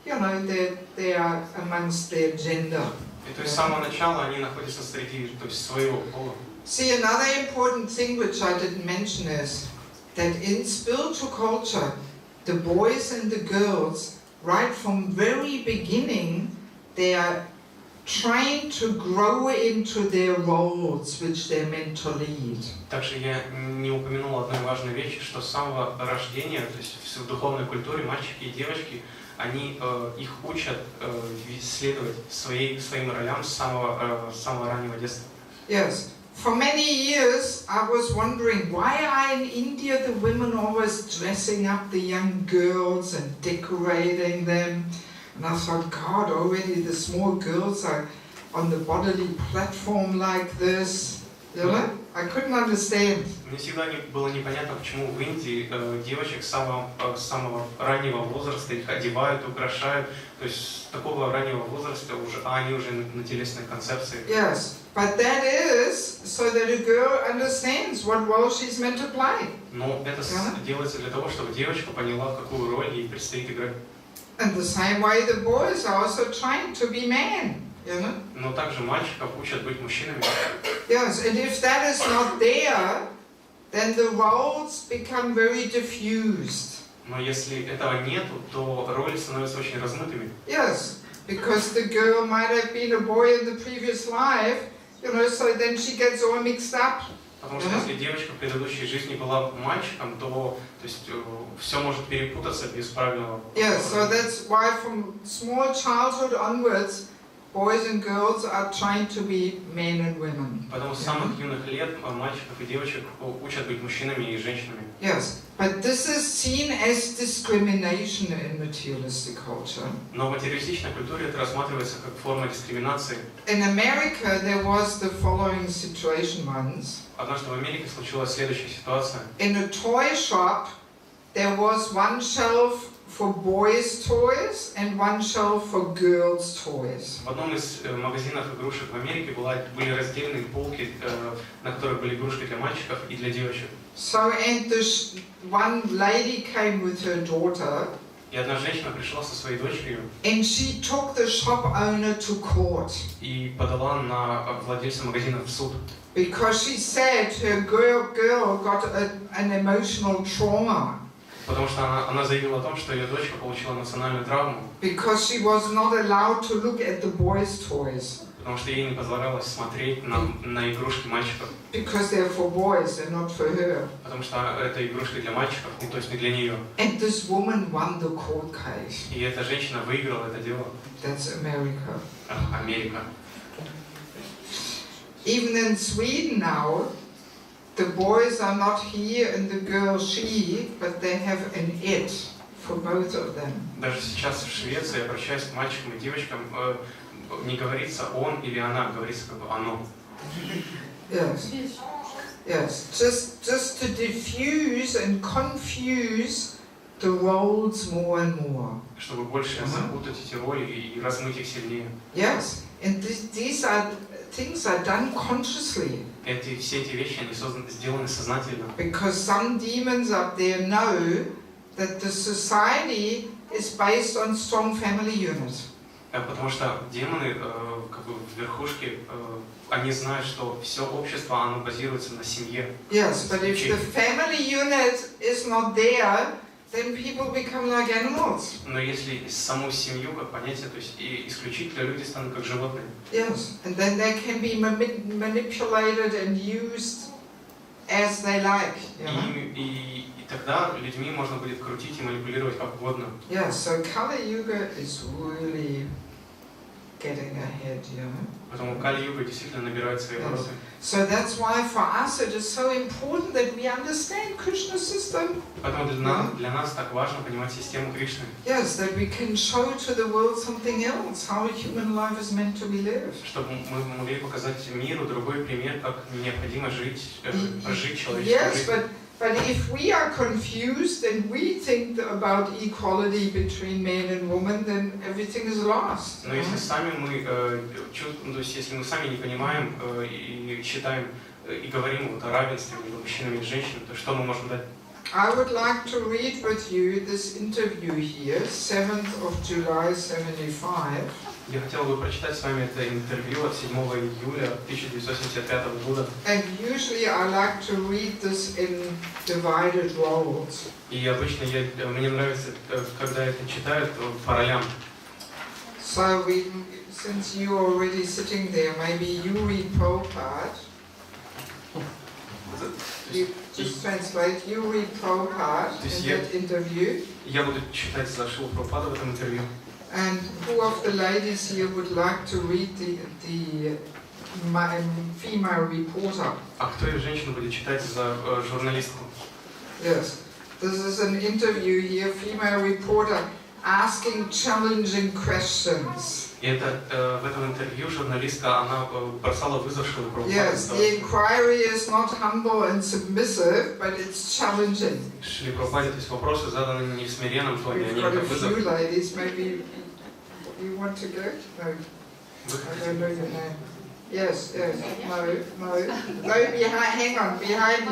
you know, they are amongst their gender. И то есть с самого начала они находятся среди, то есть своего пола. See, another important thing which I didn't mention is that in spiritual culture, the boys and the girls, right from very beginning, they are trying to grow into their roles which they're meant to lead. Также я не упомянул одной важной вещи, что с самого рождения, то есть в духовной культуре мальчики и девочки, они их учат следовать своим ролям с самого раннего детства. Yes. For many years, I was wondering why are in India the women always dressing up the young girls and decorating them. And I thought, God, already the small girls are on the bodily platform like this. You know? I couldn't understand. Мне всегда было непонятно, почему в Индии девочек с самого раннего возраста их одевают, украшают. То есть с такого раннего возраста они уже на телесной концепции. Yes, but that is so that a girl understands what role she's meant to play. Но это делается для того, чтобы девочка поняла, какую роль ей предстоит играть. And the same way the boys are also trying to be men. You know? Но также мальчиков учат быть мужчинами. Yes, and if that is not there, then the roles become very diffused. Но если этого нету, то роли становятся очень размытыми. Yes, because the girl might have been a boy in the previous life, you know, so then she gets all mixed up. Потому что если девочка в предыдущей жизни была мальчиком, то есть все может перепутаться без правильного. Yes, so that's why from small childhood onwards, boys and girls are trying to be men and women. Поэтому с самых юных лет мальчиков и девочек учат быть мужчинами и женщинами. Yes, but this is seen as discrimination in materialistic culture. Но в материалистичной культуре это рассматривается как форма дискриминации. In America, there was the following situation once. Однажды в Америке случилась следующая ситуация. In a toy shop, there was one shelf for boys' toys and one shelf for girls' toys. В одном из магазинов игрушек в Америке были разделены полки, на которых были игрушки для мальчиков и для девочек. So, and one lady came with her daughter, И одна женщина пришла со своей дочерью and she took the shop owner to court и подала на владельца магазина в суд. because she said her girl got an emotional trauma Потому что она заявила о том, что ее дочка получила эмоциональную травму, because she was not allowed to look at the boys' toys потому что ей не позволялось смотреть на игрушки мальчиков, because they're for boys and not for her. потому что это игрушки для мальчиков, ну, то есть не для нее. And this woman won the court case. И эта женщина выиграла это дело. That's America. Америка. Even in Sweden now, the boys are not here and the girl she, but they have an it for both of them. Даже сейчас в Швеции, обращаясь к мальчикам и девочкам, не говорится он или она, говорится как бы оно. Yes. Yes. Just to diffuse and confuse the roles more and more. Чтобы больше запутать эти роли и размыть их сильнее. Yes. And these are things are done consciously. Все эти вещи, они сделаны сознательно. Because some demons up there know that the society is based on strong family units. Потому что демоны, как бы в верхушке, они знают, что все общество, оно базируется на семье. Yes, but if the family unit is not there, then people become like animals. Но если саму семью как понятие, то есть и исключительно люди станут как животные. Yes, and then they can be manipulated and used as they like. И тогда людьми можно будет крутить и манипулировать как угодно. Yeah, so Kali Yuga is really getting ahead, you know. Поэтому Кали-юга действительно набирает свои обороты. So that's why for us it is so important that we understand Krishna's system. Поэтому для нас так важно понимать систему Кришны. Yes, that we can show to the world something else, how human life is meant to be lived. Чтобы мы могли показать миру другой пример, как необходимо жить, прожить человеческую жизнь. Yes, but if we are confused and we think about equality between men and women, then everything is lost. Но если сами мы, то есть если мы сами не понимаем и считаем и говорим вот о равенстве между мужчинами и женщинами, то что мы можем дать? I would like to read with you this interview here, 7th of July 75. Я хотел бы прочитать с вами это интервью от 7 июля 1975 года. And usually I like to read this in divided roles. И обычно мне нравится, когда это читают по ролям. So since you're already sitting there, maybe you read Prabhupada. You just translate, you read Prabhupada in that interview. Я буду читать за Шрилу Прабхупаду в этом интервью. And who of the ladies here would like to read the female reporter? А кто из женщин будет читать за журналистку? Yes, this is an interview here, female reporter asking challenging questions. И это в этом интервью журналистка, она бросала вызов Шриле Прабхупаде. Yes, the inquiry is not humble and submissive, but it's challenging. Шриле Прабхупаде, то есть вопросы заданы не в смиренном тоне, We've они got a как вызов. few ladies, maybe you want to go? No, I don't know your name. Yes, no, hang on, behind.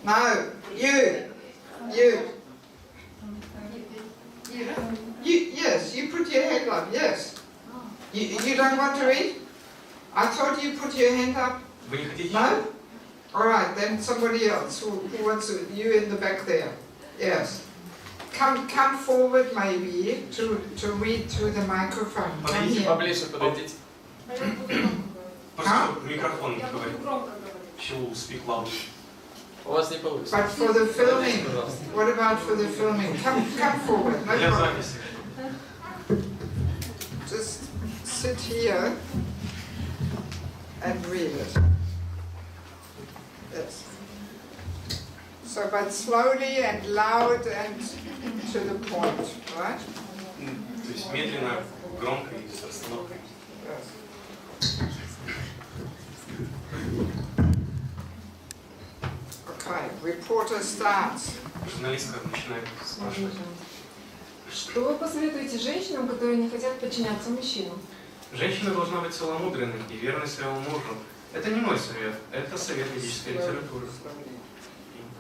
No, you. Yes, you put your hand up, yes. You don't want to read? I thought you put your hand up. Вы не хотите? No? Alright, then somebody else who wants to, you in the back there. Yes. Come forward maybe to read through the microphone. Come Подойдите here. поближе, подойдите. Просто микрофон говорит. She will speak loud. У вас не получится. But for the filming, what about for the filming? Come forward, no Для problem. записи. Just sit here and read it. Yes. So, but slowly and loud and to the point, right? То есть медленно, громко и с расстановкой. Yes. Okay, reporter starts. Журналистка начинает спрашивать. Что вы посоветуете женщинам, которые не хотят подчиняться мужчинам? Женщина должна быть целомудренной и верной своему мужу. Это не мой совет, это совет ведической литературы.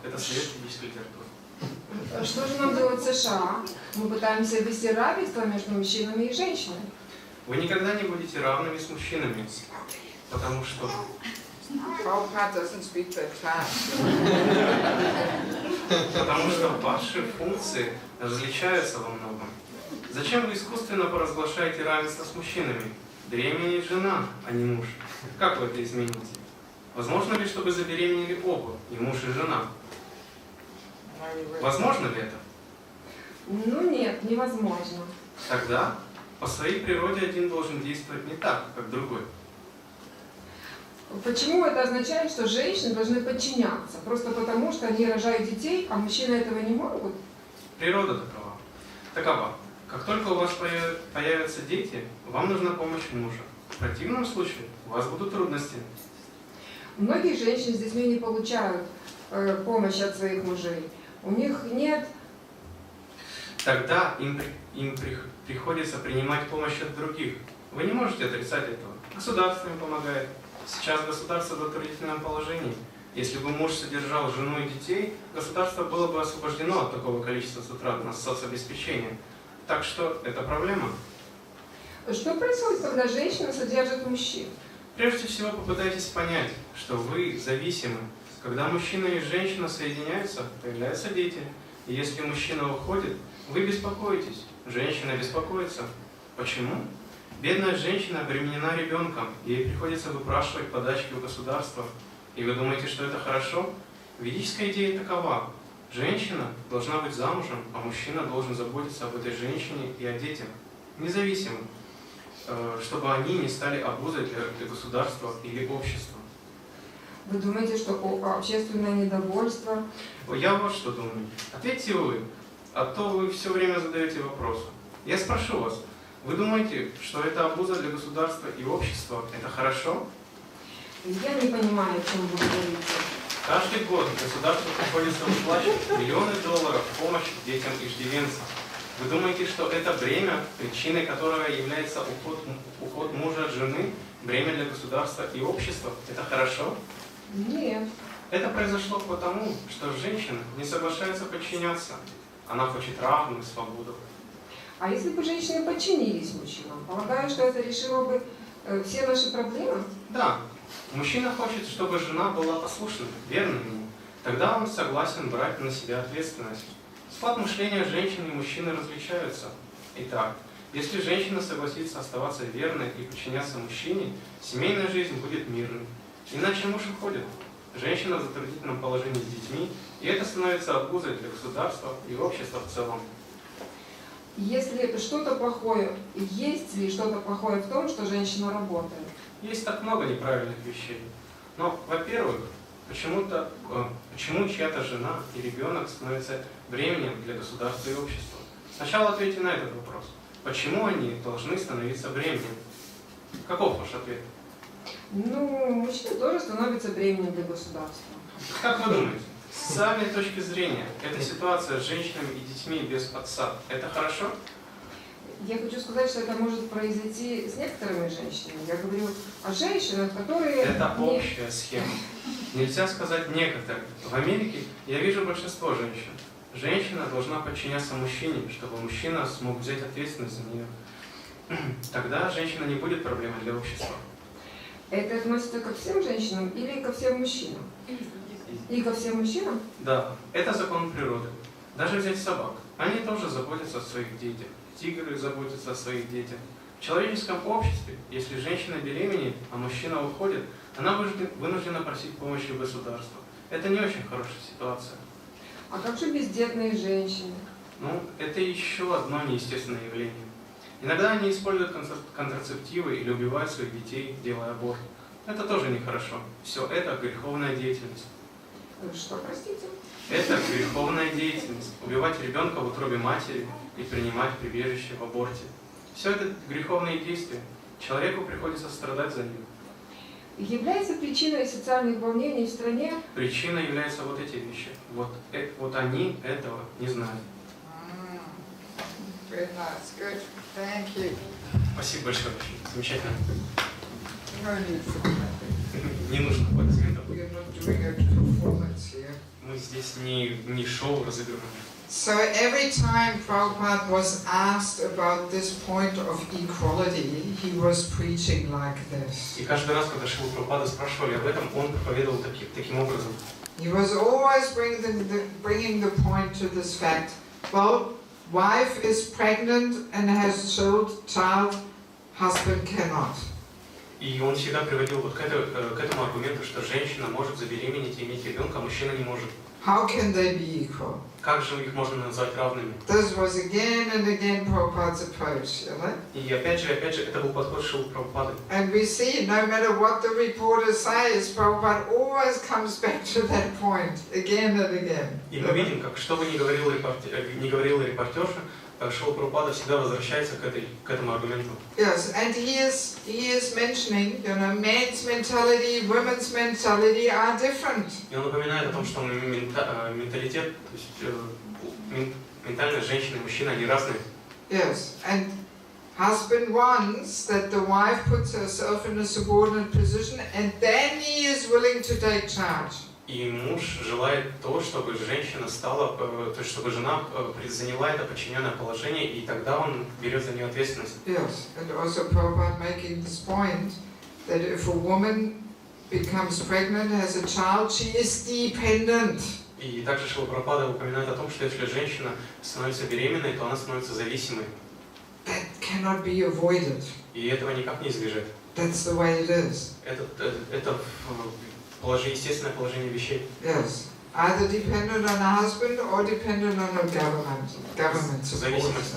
Это совет ведической литературы. Что же нам делать в США? Мы пытаемся ввести равенство между мужчинами и женщинами. Вы никогда не будете равными с мужчинами, потому что... Потому что ваши функции различаются во многом. Зачем вы искусственно поразглашаете равенство с мужчинами? Беременеет жена, а не муж. Как вы это измените? Возможно ли, чтобы забеременели оба, и муж, и жена? Возможно ли это? Ну нет, невозможно. Тогда по своей природе один должен действовать не так, как другой. Почему это означает, что женщины должны подчиняться? Просто потому, что они рожают детей, а мужчины этого не могут? Природа такова. Как только у вас появятся дети, вам нужна помощь мужа. В противном случае у вас будут трудности. Многие женщины с детьми не получают помощи от своих мужей. У них нет... Тогда им приходится принимать помощь от других. Вы не можете отрицать этого. Государство им помогает. Сейчас государство в затруднительном положении. Если бы муж содержал жену и детей, государство было бы освобождено от такого количества затрат на соцобеспечение. Так что это проблема. Что происходит, когда женщина содержит мужчин? Прежде всего попытайтесь понять, что вы зависимы. Когда мужчина и женщина соединяются, появляются дети. И если мужчина уходит, вы беспокоитесь. Женщина беспокоится. Почему? Бедная женщина обременена ребенком, ей приходится выпрашивать подачки у государства. И вы думаете, что это хорошо? Ведическая идея такова. Женщина должна быть замужем, а мужчина должен заботиться об этой женщине и о детях. Независимо, чтобы они не стали обузой для государства или общества. Вы думаете, что общественное недовольство? Я вот что думаю. Ответьте вы, а то вы все время задаете вопросы. Я спрошу вас, вы думаете, что это обуза для государства и общества? Это хорошо? Я не понимаю, о чем вы говорите. Каждый год государству приходится выплачивать миллионы долларов в помощь детям иждивенцам. Вы думаете, что это бремя, причиной которого является уход мужа от жены, бремя для государства и общества? Это хорошо? Нет. Это произошло потому, что женщина не соглашается подчиняться. Она хочет равную свободу. А если бы женщины подчинились мужчинам, полагаю, что это решило бы все наши проблемы? Да. Мужчина хочет, чтобы жена была послушной, верной ему. Тогда он согласен брать на себя ответственность. Склад мышления женщины и мужчины различаются. Итак, если женщина согласится оставаться верной и подчиняться мужчине, семейная жизнь будет мирной. Иначе муж уходит. Женщина в затруднительном положении с детьми, и это становится обузой для государства и общества в целом. Если что-то плохое, есть ли что-то плохое в том, что женщина работает? Есть так много неправильных вещей. Но, во-первых, почему чья-то жена и ребенок становятся бременем для государства и общества? Сначала ответьте на этот вопрос. Почему они должны становиться бременем? Каков ваш ответ? Ну, мужчина тоже становится бременем для государства. Как вы думаете, с социальной точки зрения, эта ситуация с женщинами и детьми без отца, это хорошо? Я хочу сказать, что это может произойти с некоторыми женщинами. Я говорю о женщинах, которые... Это общая схема. Нельзя сказать некоторые. В Америке я вижу большинство женщин. Женщина должна подчиняться мужчине, чтобы мужчина смог взять ответственность за нее. Тогда женщина не будет проблемой для общества. Это относится ко всем женщинам или ко всем мужчинам? И ко всем мужчинам? Да, это закон природы. Даже взять собак. Они тоже заботятся о своих детях. Тигры заботятся о своих детях. В человеческом обществе, если женщина беременеет, а мужчина уходит, она вынуждена просить помощи у государства. Это не очень хорошая ситуация. А как же бездетные женщины? Ну, это еще одно неестественное явление. Иногда они используют контрацептивы или убивают своих детей, делая аборт. Это тоже нехорошо. Все это греховная деятельность. Что, простите? Это греховная деятельность. Убивать ребенка в утробе матери и принимать прибежище в аборте. Все это греховные действия. Человеку приходится страдать за них. Является причиной социальных волнений в стране? Причиной являются вот эти вещи. Вот они этого не знают. Спасибо большое. Замечательно. Не нужно аплодисментов. Мы здесь не шоу разыгрываем. So every time Prabhupada was asked about this point of equality, he was preaching like this. И каждый раз, когда Шрилы Прабхупады спрашивали об этом, он проповедовал таким образом. He was always bringing the point to this fact. Well, wife is pregnant and has child, husband cannot. И он всегда приводил вот к этому аргументу, что женщина может забеременеть и иметь ребенка, а мужчина не может. How can they be equal? Как же их можно назвать равными? This was again and again Prabhupada's approach, you know? И опять же, это был подход Шрилы Прабхупады. And we see, no matter what the reporter says, Prabhupada always comes back to that point again and again. И мы видим, как что бы ни говорила репортерша, Шрила Прабхупада всегда возвращается к этому аргументу. Yes, and he is mentioning, you know, men's mentality, women's mentality are different. И он напоминает о том, что менталитет, то есть ментальность женщины и мужчины, они разные. Yes, and husband wants that the wife puts herself in a subordinate position, and then he is willing to take charge. И муж желает то, чтобы женщина стала, то есть чтобы жена заняла это подчиненное положение, и тогда он берет за нее ответственность. Yes, and also Prabhupada making this point that if a woman becomes pregnant, has a child, she is dependent. И также Шрила Прабхупада упоминает о том, что если женщина становится беременной, то она становится зависимой. That cannot be avoided. И этого никак не избежать. That's the way it is. Это естественное положение вещей. Yes. Either dependent on a husband or dependent on a government support. Зависимость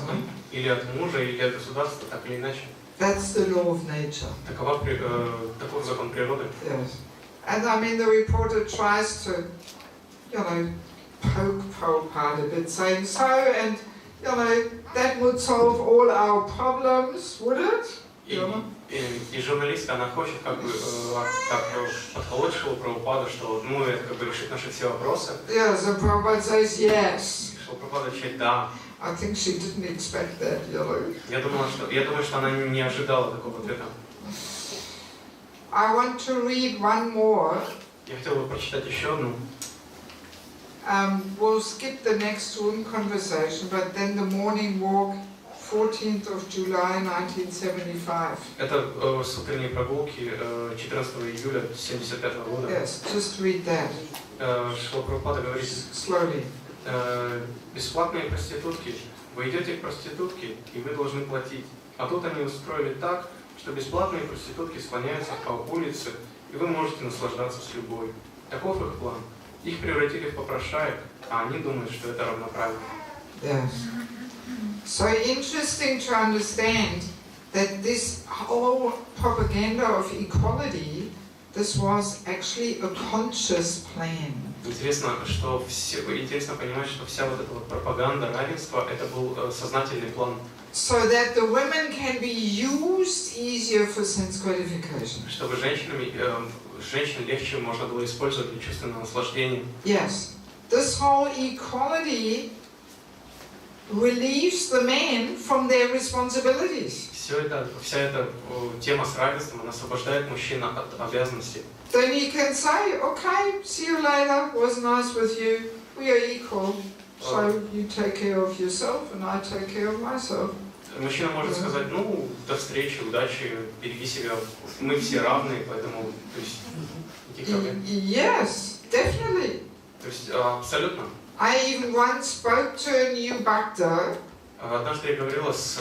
или от мужа, или от государства, так или иначе. That's the law of nature. Таков закон природы. Yes. And I mean the reporter tries to, you know, poke Prabhupada a bit, saying, so, and, you know, that would solve all our problems, would it? И журналистка, она хочет как бы подколоть Шрилу Прабхупаду, что ну это как бы решит наши все вопросы. Yes, and Prabhupada says yes. Шрила Прабхупада отвечает да. I think she didn't expect that, you know. Я думаю, что она не ожидала такого ответа. I want to read one more. Я хотел бы прочитать еще одну. We'll skip the next room conversation, but then the morning walk, 14th of July 1975. Это с утренней прогулки 14 июля 1975 года. Yes, just read that. Шрила Прабхупада говорит: Slowly. Бесплатные проститутки. Вы идете к проститутке, и вы должны платить. А тут они устроили так, что бесплатные проститутки склоняются по улице, и вы можете наслаждаться с любой. Таков их план. Их превратили в попрошаек, а они думают, что это равноправие. Yes. So interesting to understand that this whole propaganda of equality, this was actually a conscious plan. Интересно понимать, что вся вот эта вот пропаганда равенства, это был сознательный план. So that the women can be used easier for sense gratification. Чтобы женщин легче можно было использовать для чувственного наслаждения. Yes. This whole equality relieves the men from their responsibilities. Вся эта тема с равенством, она освобождает мужчин от обязанностей. Then he can say, okay, see you later, was nice with you, we are equal, so you take care of yourself and I take care of myself. Мужчина может сказать, ну, до встречи, удачи, береги себя, мы все равны, поэтому, то есть, никаких проблем. Yes, definitely. То есть, абсолютно. I even once spoke to a new bhakta. Однажды я говорила с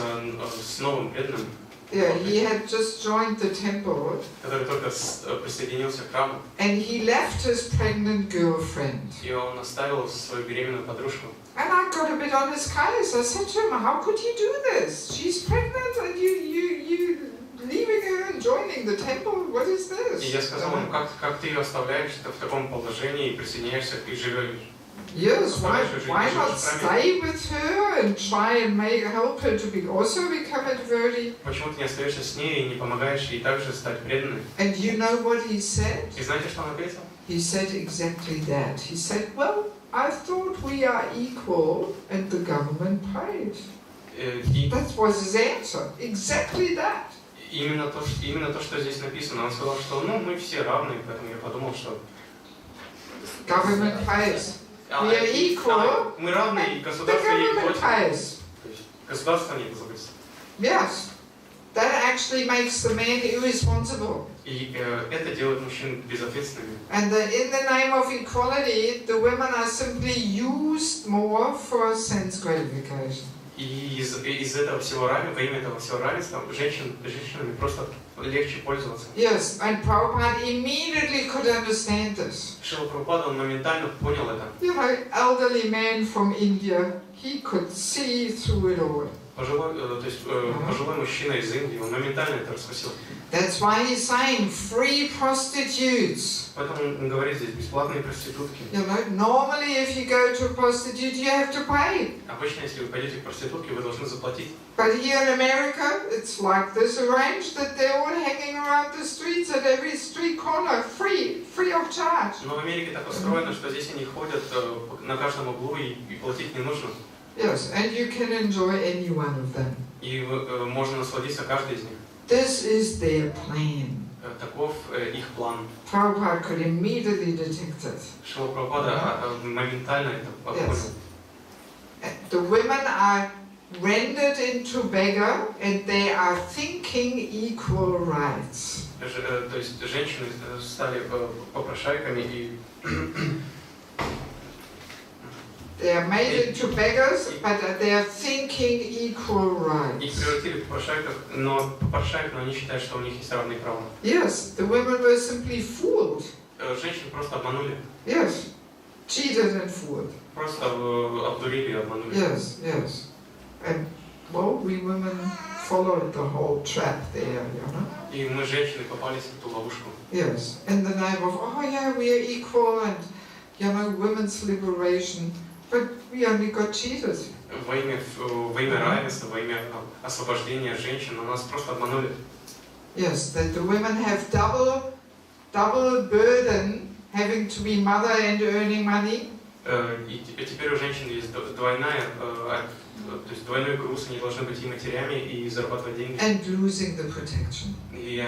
новым преданным, Yeah, he had just joined the temple. который только присоединился к храму. And he left his pregnant girlfriend. И он оставил свою беременную подружку. And I got a bit on his case. I said to him, how could you do this? She's pregnant and you leaving her and joining the temple? What is this? И я сказал ему, как ты ее оставляешь в таком положении и присоединяешься и живешь. Yes, why not stay with her and try and help her to also become a devotee? Почему ты не остаешься с ней и не помогаешь ей также стать преданной? And you know what he said? И знаете, что он ответил? He said exactly that. He said, well, I thought we are equal and the government paid. That was his answer. Exactly that. Именно то, что здесь написано. Он сказал, что ну, мы все равны, поэтому я подумал, что government pays. we are equal, Мы равны, и the государство ей government платит. pays. То есть государство не заботится. Yes, that actually makes the men irresponsible. И это делает мужчин безответственными. And in the name of equality, the women are simply used more for sense gratification. И из этого всего равенства, во имя этого всего равенства, женщинами просто легче пользоваться. Yes, and Prabhupada immediately could understand this. Шрила Прабхупада, он моментально понял это. You know, elderly man from India, he could see through it all. Пожилой мужчина из Индии, он моментально это раскусил. That's why he's saying free prostitutes. Поэтому он говорит здесь бесплатные проститутки. You know, normally if you go to a prostitute, you have to pay. Обычно, если вы пойдете к проститутке, вы должны заплатить. But here in America, it's like this arranged that they're all hanging around the streets at every street corner, free of charge. Но в Америке так устроено, что здесь они ходят на каждом углу и платить не нужно. Yes, and you can enjoy any one of them. И можно насладиться каждой из них. This is their plan. Таков их план. Prabhupada could immediately detect it. Шрила Прабхупада моментально это понял. The women are rendered into beggar, and they are thinking equal rights. То есть женщины стали попрошайками и They are made into beggars, but they are thinking equal rights. их превратили в попрошаек, но они считают, что у них есть равные права. Yes, the women were simply fooled. Женщин просто обманули. Yes, cheated and fooled. Просто обдурили и обманули. Yes, yes. And well, we women followed the whole trap there, you know. И мы, женщины, попались в эту ловушку. Yes, in the name of, oh yeah, we are equal and, you know, women's liberation. But we only got cheated. Во имя равенства, во имя освобождения женщин, нас просто обманули. Yes, that the women have double burden, having to be mother and earning money. И теперь у женщин есть двойной груз, они должны быть и матерями, и зарабатывать деньги. And losing the protection. И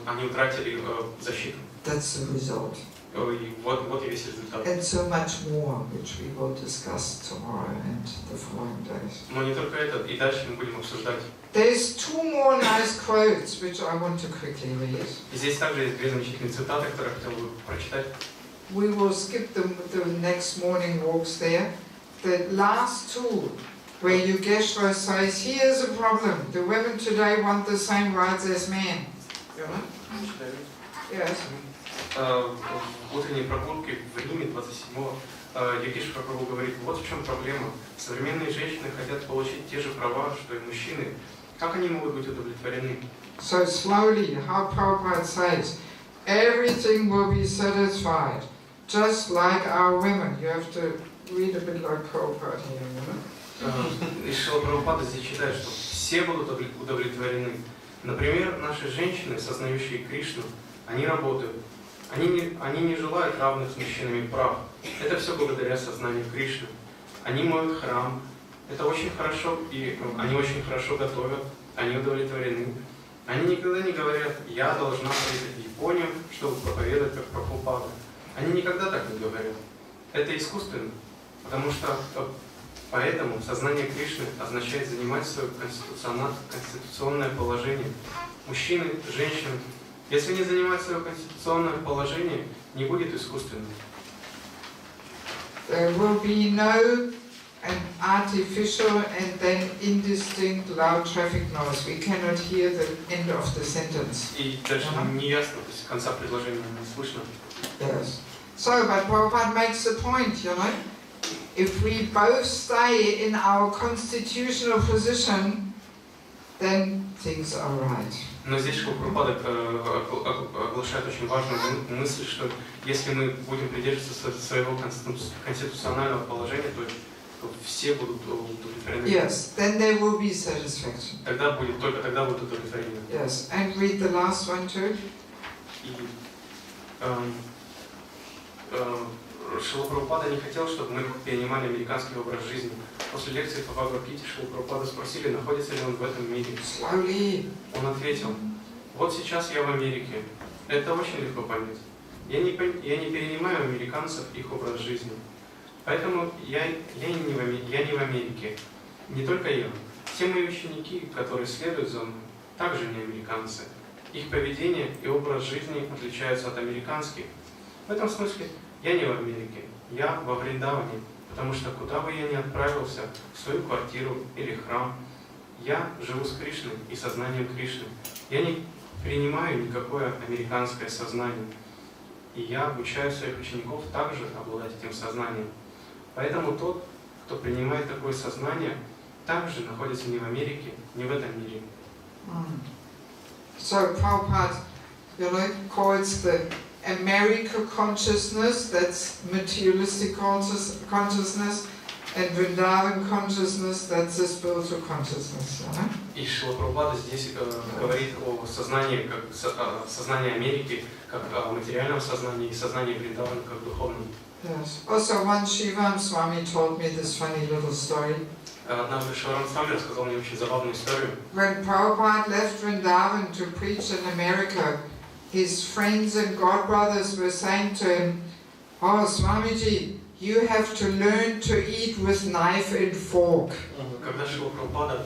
они утратили защиту. That's the result. И вот и весь результат. And so much more, which we will discuss tomorrow and the following days. Но не только это, и дальше мы будем обсуждать. There's two more nice quotes which I want to quickly read. И здесь также есть две замечательные цитаты, которые я хотел бы прочитать. We will skip the next morning walks there. The last two, where Yogeshwar says, here's a problem. The women today want the same rights as men. You know? Yes. В утренней прогулке в Риме 27-го Йогешвар Прабху говорит, вот в чем проблема. Современные женщины хотят получить те же права, что и мужчины. Как они могут быть удовлетворены? So slowly, how Prabhupada says, everything will be satisfied, just like our women. You have to read a bit like Prabhupada here, you know? И Шрила Прабхупада здесь читает, что все будут удовлетворены. Например, наши женщины, сознающие Кришну, они работают. Они не желают равных с мужчинами прав. Это все благодаря сознанию Кришны. Они моют храм. Это очень хорошо, и они очень хорошо готовят. Они удовлетворены. Они никогда не говорят, я должна поехать в Японию, чтобы проповедовать как Прабхупада. Они никогда так не говорят. Это искусственно, потому что поэтому сознание Кришны означает занимать свое конституционное положение. Мужчины, женщины. Если не занимать свое конституционное положение, не будет искусственным. There will be no artificial and then indistinct loud traffic noise. We cannot hear the end of the sentence. И дальше не ясно, то есть конца предложения не слышно. Yes. So, but Prabhupada makes the point, you know, if we both stay in our constitutional position, then things are right. Но здесь Шрила Прабхупада оглашает очень важную мысль, что если мы будем придерживаться своего конституционального положения, то все будут удовлетворены. Yes, then there will be satisfaction. Только тогда будут удовлетворены. Yes, and read the last one too. И Шрила Прабхупада не хотел, чтобы мы перенимали американский образ жизни. После лекции по Бхагавад-гите Шрилу Прабхупаду спросили, находится ли он в этом мире. Slowly. Он ответил, вот сейчас я в Америке. Это очень легко понять. Я не перенимаю американцев их образ жизни. Поэтому я не в Америке. Не только я. Все мои ученики, которые следуют за мной, также не американцы. Их поведение и образ жизни отличаются от американских. В этом смысле я не в Америке, я во Вриндаване, потому что куда бы я ни отправился, в свою квартиру или храм, я живу с Кришной и сознанием Кришны. Я не принимаю никакое американское сознание. И я обучаю своих учеников также обладать этим сознанием. Поэтому тот, кто принимает такое сознание, также находится не в Америке, не в этом мире. So Prabhupada, calls the America consciousness, that's materialistic consciousness, and Vrindavan consciousness, that's the spiritual consciousness. И Шрила Прабхупада здесь говорит о сознании, как сознании Америки, как о материальном сознании, и сознании Вриндавана, как духовном. Yes. Also, once Shivam Swami told me this funny little story. Однажды Шиварам Свами рассказал мне очень забавную историю. When Prabhupada left Vrindavan to preach in America, his friends and godbrothers were saying to him, "Oh, Swamiji, you have to learn to eat with knife and fork." Когда Шрила Прабхупада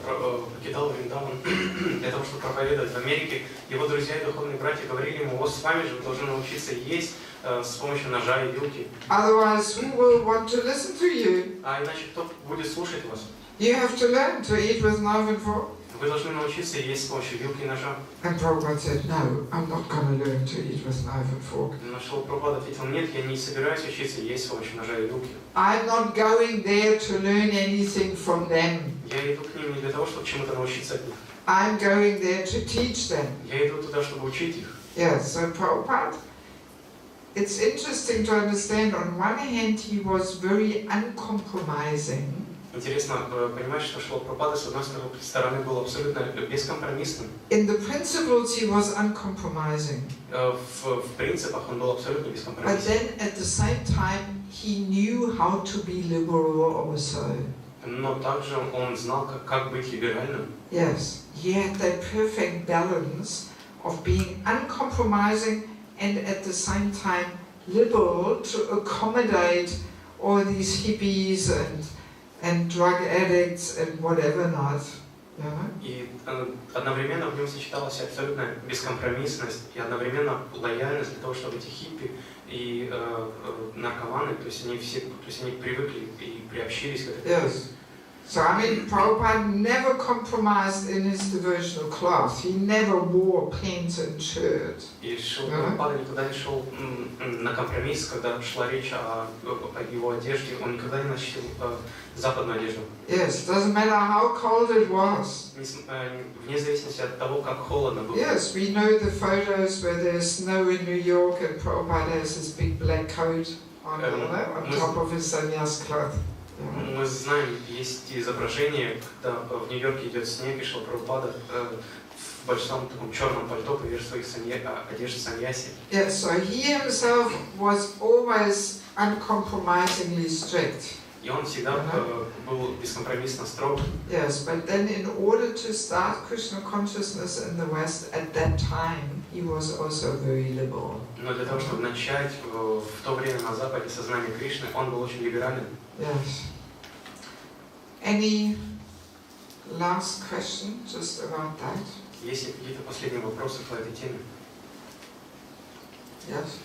покидал Вриндаван для того, чтобы проповедовать в Америке, его друзья и духовные братья говорили ему: "Вот с вами же вы должны научиться есть с помощью ножа и вилки. Otherwise, who will want to listen to you? А иначе кто будет слушать вас? You have to learn to eat with knife and fork." Вы должны научиться есть с помощью вилки и ножа. And Prabhupada said, "No, I'm not going to learn to eat with knife and fork. Но Шрила Прабхупада ответил: "Нет, я не собираюсь учиться есть с помощью ножа и вилки. I'm not going there to learn anything from them. Я иду к ним не для того, чтобы чему-то научиться от них. I'm going there to teach them." Я иду туда, чтобы учить их." Yes, so Prabhupada, it's interesting to understand, on one hand he was very uncompromising. Интересно понимать, что Шрила Прабхупада, с одной стороны, был абсолютно бескомпромиссным. In the principles he was uncompromising. В принципах он был абсолютно But бескомпромиссным. then at the same time he knew how to be liberal also. Но также он знал, как быть либеральным. Yes, he had that perfect balance of being uncompromising and at the same time liberal to accommodate all these hippies and drug addicts and whatever not. И одновременно в нем сочеталась абсолютная бескомпромиссность и одновременно лояльность для того, чтобы эти хиппи и наркоманы, то есть они привыкли и приобщились к этому. Yes. So I mean, Prabhupada never compromised in his devotional class. He never wore pants and shirt. И Шрила Прабхупада никогда не шел на компромисс, когда шла речь о его одежде, он никогда не носил западную одежду. Yes, doesn't matter how cold it was. Вне зависимости от того, как холодно было. Yes, we know the photos where there's snow in New York and Prabhupada has his big black coat on top of his sannyas cloth. Мы знаем, есть изображение, когда в Нью-Йорке идет снег, и Шрила Прабхупада в большом таком черном пальто поверх своих одежд саньяси. Yes, so he himself was always uncompromisingly strict. И он всегда был бескомпромиссно строг. Yes, but then in order to start Krishna consciousness in the West at that time, he was also very liberal. Но для того, чтобы начать в то время на Западе сознание Кришны, он был очень либерален. Yes. Any last question just about that? Есть ли какие-то последние вопросы по этой теме? Yes.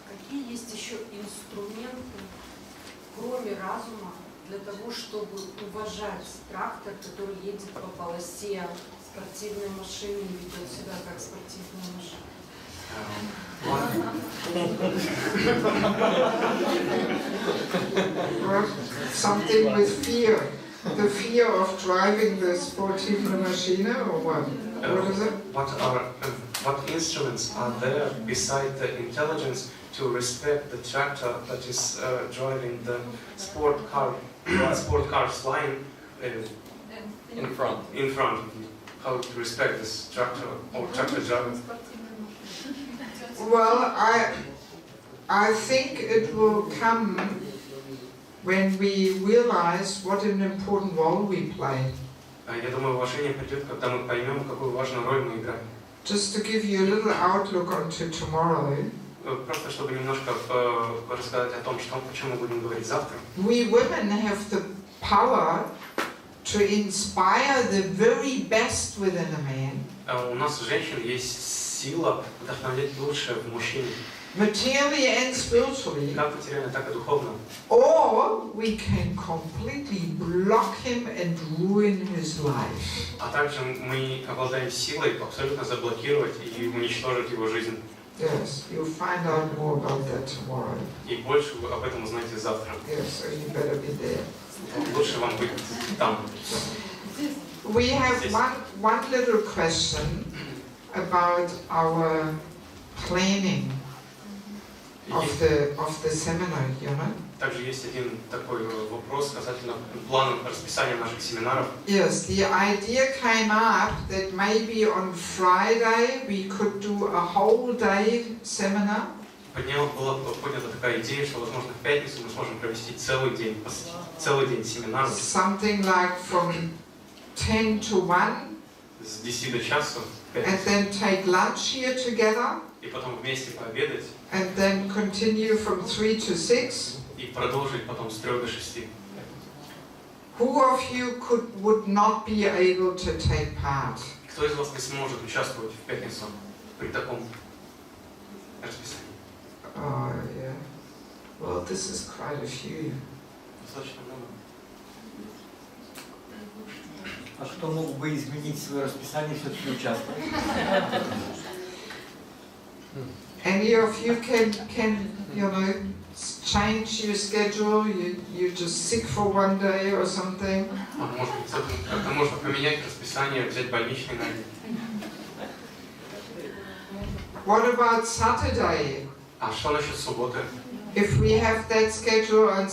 Какие есть еще инструменты, кроме разума, для того, чтобы уважать трактор, который едет по полосе спортивной машины и ведет себя как спортивная машина? Something with fear. The fear of driving the sportive machine, or what? What is it? What instruments are there beside the intelligence to respect the tractor that is driving the sport cars flying in front? In front of you. How to respect this tractor or tractor driver? Well, I think it will come when we realize what an important role we play. Я думаю, уважение придет, когда мы поймем, какую важную роль мы играем. Just to give you a little outlook onto tomorrow. просто чтобы немножко рассказать о том, о чем мы будем говорить завтра. We women have the power to inspire the very best within a man. У нас, женщин, есть сила вдохновлять лучшее в мужчине. Materially and spiritually. Как материально, так и духовно. Or we can completely block him and ruin his life. А также мы обладаем силой абсолютно заблокировать и уничтожить его жизнь. Yes, you'll find out more about that tomorrow. И больше вы об этом узнаете завтра. Yes, so you better be there. Лучше вам быть там. We have one little question about our planning of the seminar, you know? Также есть один такой вопрос касательно плана расписания наших семинаров. Yes, the idea came up that maybe on Friday we could do a whole day seminar. Была поднята такая идея, что, возможно, в пятницу мы сможем провести целый день семинара. Something like from 10 to 1. С 10 до часа. And then take lunch here together. И потом вместе пообедать. And then continue from 3 to 6. И продолжить потом с 3 до 6. Who of you would not be able to take part? Кто из вас не сможет участвовать в пятницу при таком расписании? Oh, yeah. Well, this is quite a few. Достаточно много. А кто мог бы изменить свое расписание и все-таки участвовать? Any of you can you know, change your schedule? You're just sick for one day or something? Может быть, как-то можно поменять расписание, взять больничный на день. What about Saturday? А что насчет субботы? If we have that schedule on